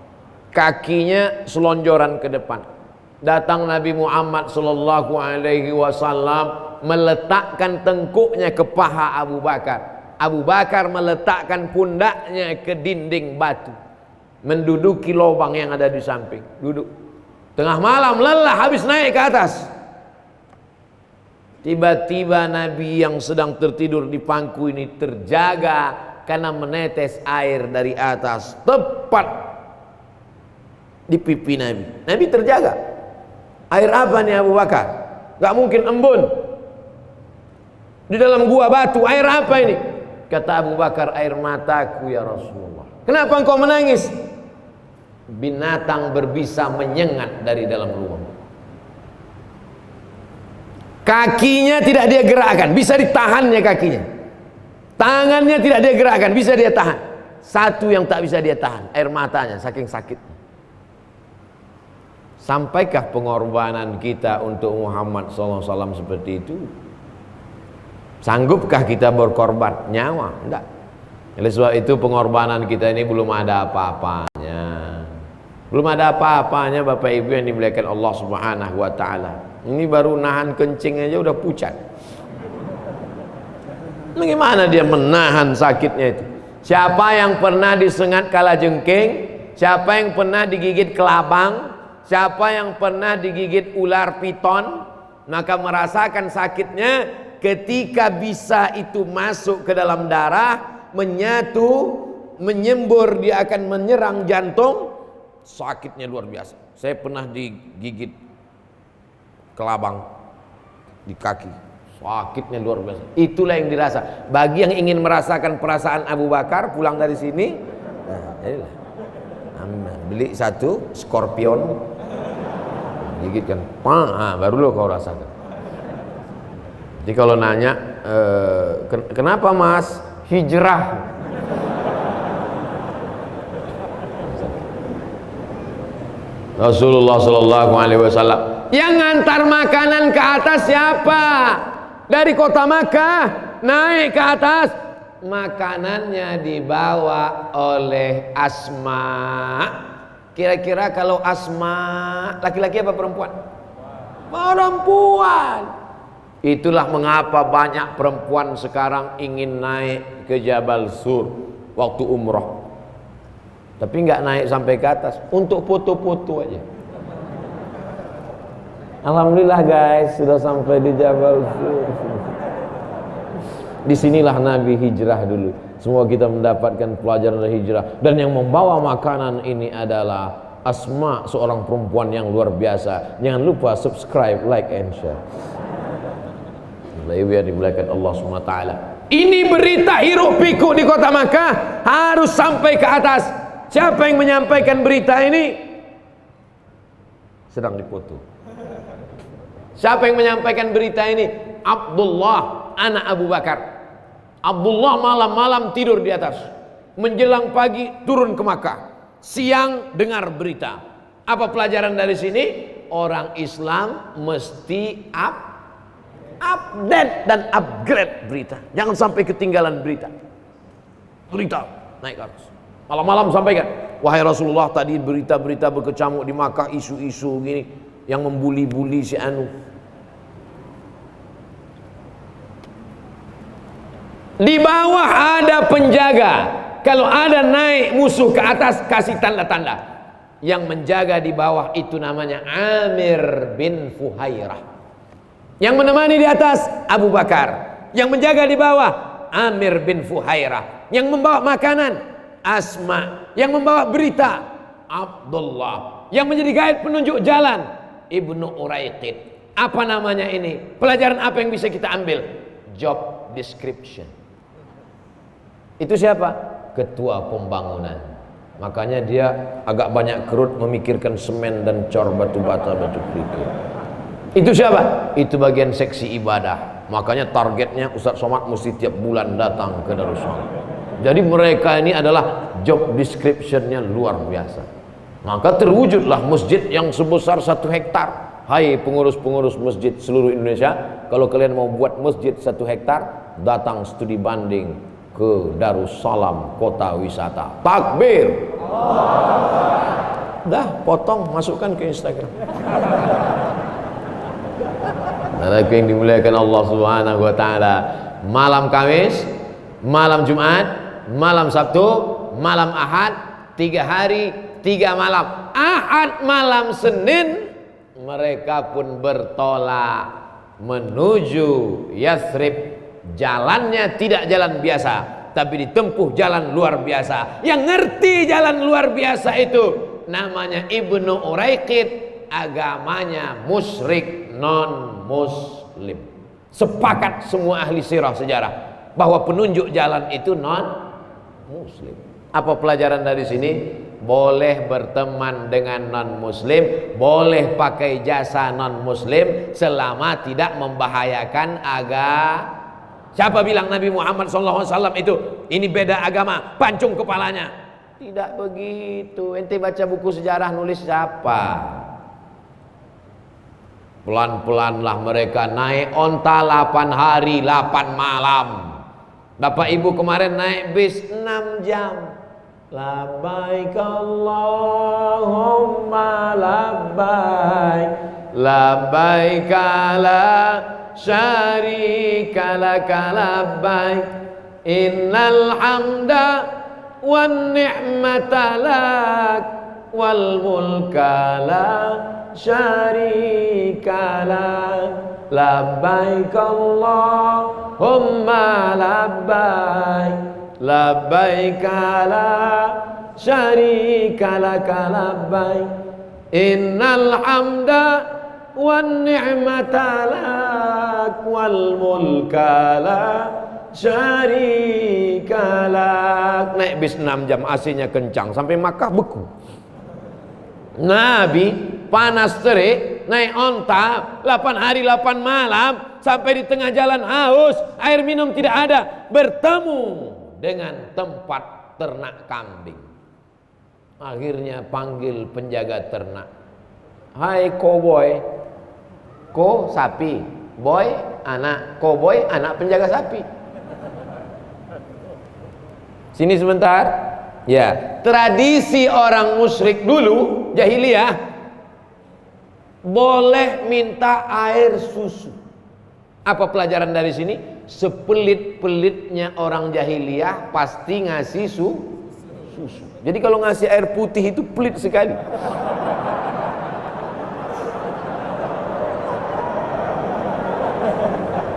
Kakinya selonjoran ke depan. Datang Nabi Muhammad sallallahu alaihi wasallam meletakkan tengkuknya ke paha Abu Bakar. Abu Bakar meletakkan pundaknya ke dinding batu. Menduduki lobang yang ada di samping. Duduk. Tengah malam lelah habis naik ke atas. Tiba-tiba Nabi yang sedang tertidur di pangku ini terjaga karena menetes air dari atas tepat di pipi Nabi. Nabi terjaga. Air apa nih Abu Bakar? Gak mungkin embun. Di dalam gua batu, air apa ini? Kata Abu Bakar, air mataku ya Rasulullah. Kenapa engkau menangis? Binatang berbisa menyengat dari dalam lubang. Kakinya tidak dia gerakkan, bisa ditahannya kakinya. Tangannya tidak dia gerakkan, bisa dia tahan. Satu yang tak bisa dia tahan, air matanya, saking sakitnya. Sampaikah pengorbanan kita untuk Muhammad SAW seperti itu? Sanggupkah kita berkorban nyawa? Enggak. Oleh sebab itu pengorbanan kita ini belum ada apa-apanya. Belum ada apa-apanya Bapak Ibu yang dimuliakan Allah Subhanahu wa taala. Ini baru nahan kencing aja udah pucat. Bagaimana dia menahan sakitnya itu? Siapa yang pernah disengat kalajengking? Siapa yang pernah digigit kelabang? Siapa yang pernah digigit ular piton? Maka merasakan sakitnya ketika bisa itu masuk ke dalam darah, menyatu, menyembur, dia akan menyerang jantung. Sakitnya luar biasa. Saya pernah digigit kelabang di kaki, sakitnya luar biasa. Itulah yang dirasa. Bagi yang ingin merasakan perasaan Abu Bakar pulang dari sini, beli satu skorpion, gigitkan, baru lo kau rasakan. Jadi kalau nanya, kenapa Mas hijrah? Rasulullah Sallallahu Alaihi Wasallam yang ngantar makanan ke atas siapa? Dari kota Makkah naik ke atas, makanannya dibawa oleh Asma. Kira-kira kalau Asma laki-laki apa perempuan? Perempuan. Itulah mengapa banyak perempuan sekarang ingin naik ke Jabal Sur waktu umrah. Tapi nggak naik sampai ke atas untuk foto-foto aja. Alhamdulillah guys, sudah sampai di Jabal Sur. Disinilah Nabi hijrah dulu. Semua kita mendapatkan pelajaran dari hijrah. Dan yang membawa makanan ini adalah Asma, seorang perempuan yang luar biasa. Jangan lupa subscribe, like, and share. Ibu yang dimuliakan Allah SWT. Ini berita hiruk pikuk di kota Makkah harus sampai ke atas. Siapa yang menyampaikan berita ini? Sedang dipoto. Siapa yang menyampaikan berita ini? Abdullah, anak Abu Bakar. Abdullah malam-malam tidur di atas. Menjelang pagi turun ke Makkah. Siang dengar berita. Apa pelajaran dari sini? Orang Islam mesti update dan upgrade berita. Jangan sampai ketinggalan berita. Berita naik ke atas. Malam-malam sampaikan, wahai Rasulullah, tadi berita-berita berkecamuk di Makkah, isu-isu gini yang membuli-buli si anu. Di bawah ada penjaga. Kalau ada naik musuh ke atas, kasih tanda-tanda. Yang menjaga di bawah itu namanya Amir bin Fuhairah. Yang menemani di atas Abu Bakar. Yang menjaga di bawah Amir bin Fuhairah. Yang membawa makanan Asma. Yang membawa berita Abdullah. Yang menjadi guide penunjuk jalan Ibnu Uraiqid. Apa namanya ini? Pelajaran apa yang bisa kita ambil? Job description. Itu siapa? Ketua pembangunan. Makanya dia agak banyak kerut memikirkan semen dan cor batu bata batu kerikil. Itu siapa? Itu bagian seksi ibadah. Makanya targetnya Ustaz Somad mesti tiap bulan datang ke Darussalam. Jadi mereka ini adalah job description-nya luar biasa. Maka terwujudlah masjid yang sebesar 1 hektar. Hai pengurus-pengurus masjid seluruh Indonesia, kalau kalian mau buat masjid 1 hektar, datang studi banding ke Darussalam kota wisata. Takbir. Dah potong, masukkan ke Instagram. Saudaraku yang dimuliakan Allah Subhanahu wa taala, malam Kamis, malam Jumat, malam Sabtu, malam Ahad, 3 hari 3 malam. Ahad malam Senin mereka pun bertolak menuju Yathrib. Jalannya tidak jalan biasa, tapi ditempuh jalan luar biasa. Yang ngerti jalan luar biasa itu namanya Ibnu Uraiqid, agamanya musyrik non muslim. Sepakat semua ahli sirah sejarah bahwa penunjuk jalan itu non muslim. Apa pelajaran dari sini? Boleh berteman dengan non-muslim, boleh pakai jasa non-muslim selama tidak membahayakan agama. Siapa bilang Nabi Muhammad SAW itu ini beda agama, pancung kepalanya? Tidak begitu. Ente baca buku sejarah nulis siapa? Pelan-pelanlah mereka naik onta 8 hari 8 malam. Bapak ibu kemarin naik bis 6 jam. Labbaik Allahumma labbaik, labbaik la syarika laka labbaik, innal hamda wan ni'mata lak wal mulka la syarika lak, labbaik Allahumma labbaik, labbaik la syarika laka labbaik, innal hamda wan ni'mata lak wal mulka la syarika lak. Naik bis 6 jam, AC-nya kencang sampai Makkah beku. Nabi panas terik naik onta 8 hari 8 malam sampai di tengah jalan haus, air minum tidak ada, bertemu dengan tempat ternak kambing. Akhirnya panggil penjaga ternak. Hai koboi, ko sapi, boy anak, koboi anak penjaga sapi. Sini sebentar. Ya, tradisi orang musyrik dulu jahiliyah boleh minta air susu. Apa pelajaran dari sini? Sepelit-pelitnya orang jahiliyah pasti ngasih susu. Jadi kalau ngasih air putih itu pelit sekali.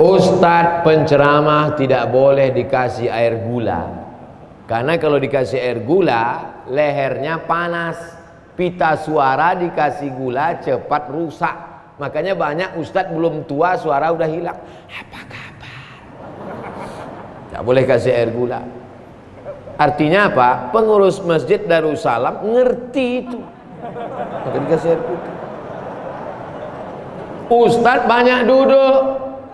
Ustadz penceramah tidak boleh dikasih air gula. Karena kalau dikasih air gula, lehernya panas. Pita suara dikasih gula cepat rusak. Makanya banyak ustadz belum tua suara udah hilang. Apa kabar? Tak boleh kasih air gula. Artinya apa? Pengurus masjid Darussalam ngerti itu. Maka dikasih air putih. Ustadz banyak duduk.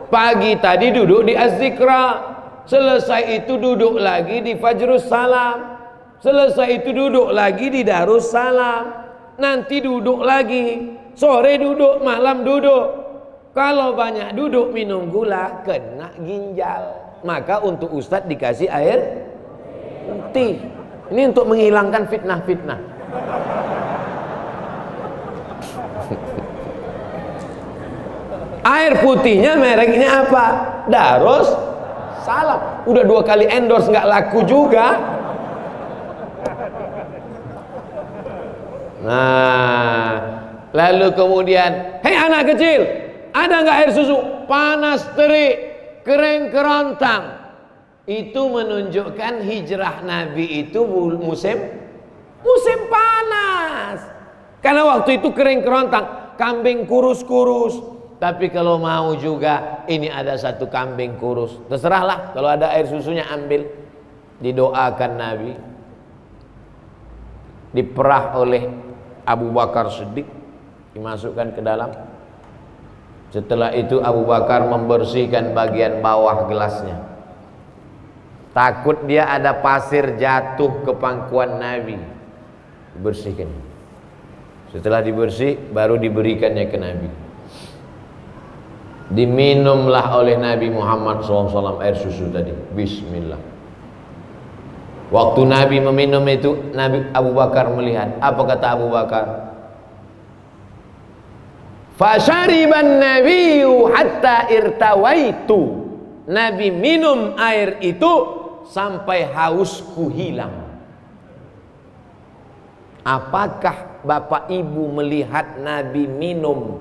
Pagi tadi duduk di Az-Zikra. Selesai itu duduk lagi di Fajrus Salam. Selesai itu duduk lagi di Darussalam. Nanti duduk lagi. Sore duduk, malam duduk. Kalau banyak duduk minum gula, kena ginjal. Maka untuk ustadz dikasih air putih. Ini untuk menghilangkan fitnah-fitnah. Air putihnya mereknya apa? Darussalam. Udah 2 kali endorse nggak laku juga. Nah, lalu kemudian, hei anak kecil, ada nggak air susu? Panas terik, kering kerontang. Itu menunjukkan hijrah Nabi itu musim panas. Karena waktu itu kering kerontang, kambing kurus-kurus. Tapi kalau mau juga, ini ada satu kambing kurus, terserahlah. Kalau ada air susunya ambil. Didoakan Nabi, diperah oleh Abu Bakar Siddiq, dimasukkan ke dalam. Setelah itu Abu Bakar membersihkan bagian bawah gelasnya. Takut dia ada pasir jatuh ke pangkuan Nabi, dibersihkan. Setelah dibersih, baru diberikannya ke Nabi. Diminumlah oleh Nabi Muhammad SAW air susu tadi. Bismillah. Waktu Nabi meminum itu, Nabi Abu Bakar melihat. Apa kata Abu Bakar? Fasyariban nabiyyu hatta irtawaitu. Nabi minum air itu sampai hausku hilang. Apakah Bapak Ibu melihat Nabi minum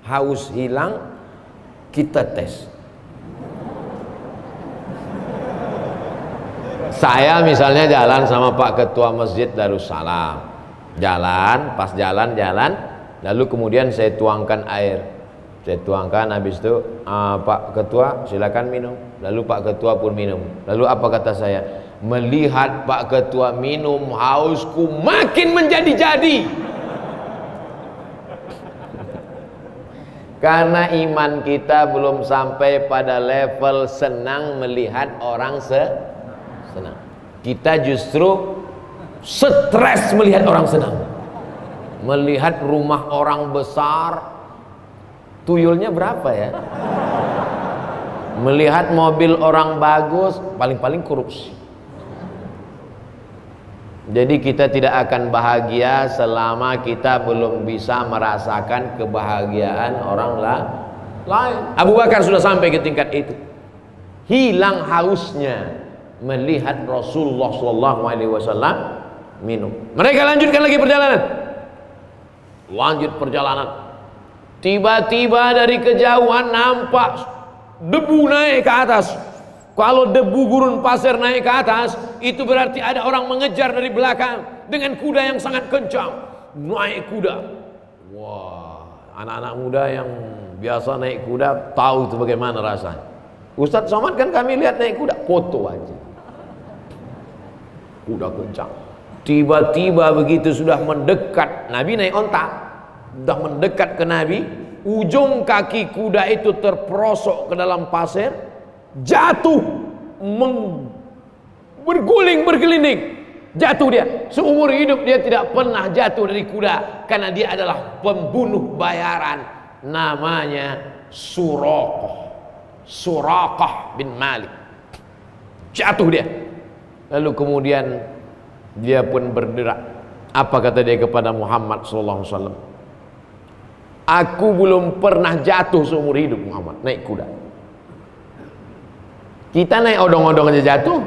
haus hilang? Kita tes. Saya misalnya jalan sama Pak Ketua Masjid Darussalam, pas jalan, lalu kemudian saya tuangkan air. Saya tuangkan, habis itu Pak Ketua silakan minum. Lalu Pak Ketua pun minum. Lalu apa kata saya? Melihat Pak Ketua minum, hausku makin menjadi-jadi. Karena iman kita belum sampai pada level senang melihat orang senang. Kita justru stres melihat orang senang. Melihat rumah orang besar, tuyulnya berapa ya? Melihat mobil orang bagus, paling-paling korupsi. Jadi kita tidak akan bahagia selama kita belum bisa merasakan kebahagiaan orang lain. Abu Bakar sudah sampai ke tingkat itu. Hilang hausnya melihat Rasulullah SAW minum. Mereka lanjutkan lagi perjalanan. Lanjut perjalanan. Tiba-tiba dari kejauhan nampak debu naik ke atas. Kalau debu gurun pasir naik ke atas, itu berarti ada orang mengejar dari belakang dengan kuda yang sangat kencang. Naik kuda. Wah, anak-anak muda yang biasa naik kuda tahu itu bagaimana rasanya. Ustadz Somad kan kami lihat naik kuda, foto aja. Kuda kencang. Tiba-tiba begitu sudah mendekat, Nabi naik onta, sudah mendekat ke Nabi, ujung kaki kuda itu terperosok ke dalam pasir, jatuh, berguling bergelinding, jatuh dia. Seumur hidup dia tidak pernah jatuh dari kuda, karena dia adalah pembunuh bayaran, namanya Suraqah bin Malik. Jatuh dia. Lalu kemudian dia pun berderak. Apa kata dia kepada Muhammad SAW? Aku belum pernah jatuh seumur hidup, Muhammad, naik kuda. Kita naik odong-odong aja jatuh.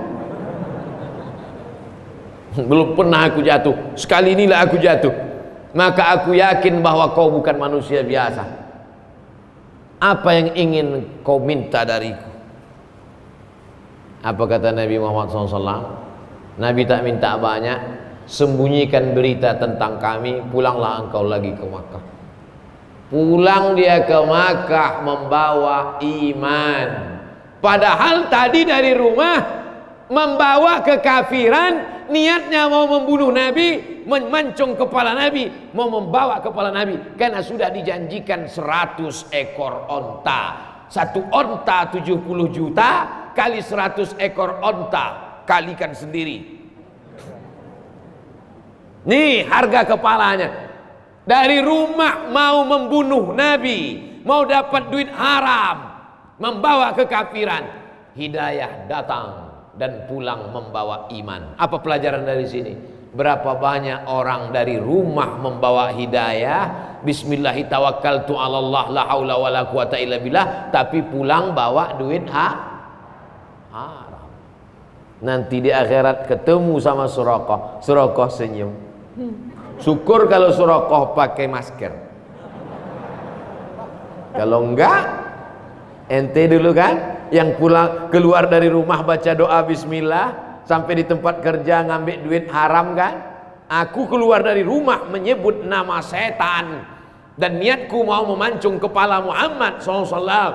Belum pernah aku jatuh. Sekali inilah aku jatuh. Maka aku yakin bahwa kau bukan manusia biasa. Apa yang ingin kau minta dariku? Apa kata Nabi Muhammad SAW? Nabi tak minta banyak. Sembunyikan berita tentang kami, pulanglah engkau lagi ke Makkah. Pulang dia ke Makkah membawa iman. Padahal tadi dari rumah membawa kekafiran, niatnya mau membunuh Nabi, memancung kepala Nabi, mau membawa kepala Nabi, karena sudah dijanjikan 100 ekor onta. Satu onta 70 juta kali 100 ekor onta, kalikan sendiri. Nih harga kepalanya. Dari rumah mau membunuh Nabi, mau dapat duit haram, membawa kekafiran. Hidayah datang dan pulang membawa iman. Apa pelajaran dari sini? Berapa banyak orang dari rumah membawa hidayah, bismillahi tawakkaltu 'alallah la haula wala quwata illa billah, tapi pulang bawa duit haram. Nanti di akhirat ketemu sama Suraqah. Suraqah senyum. Syukur kalau Surakoh pakai masker. Kalau enggak, ente dulu kan yang pulang keluar dari rumah baca doa bismillah, sampai di tempat kerja ngambil duit haram kan. Aku keluar dari rumah menyebut nama setan dan niatku mau memancung kepala Muhammad SAW,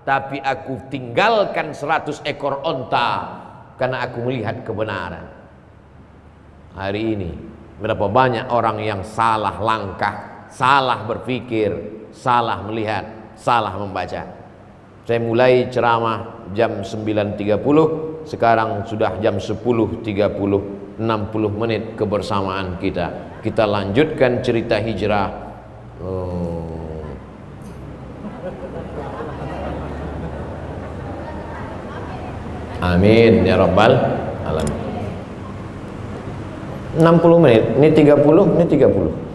tapi aku tinggalkan 100 ekor onta karena aku melihat kebenaran. Hari ini berapa banyak orang yang salah langkah, salah berpikir, salah melihat, salah membaca. Saya mulai ceramah jam 9.30, sekarang sudah jam 10.30, 60 menit kebersamaan kita. Kita lanjutkan cerita hijrah. Amin ya rabbal alamin. 60 menit, ini 30, ini 30.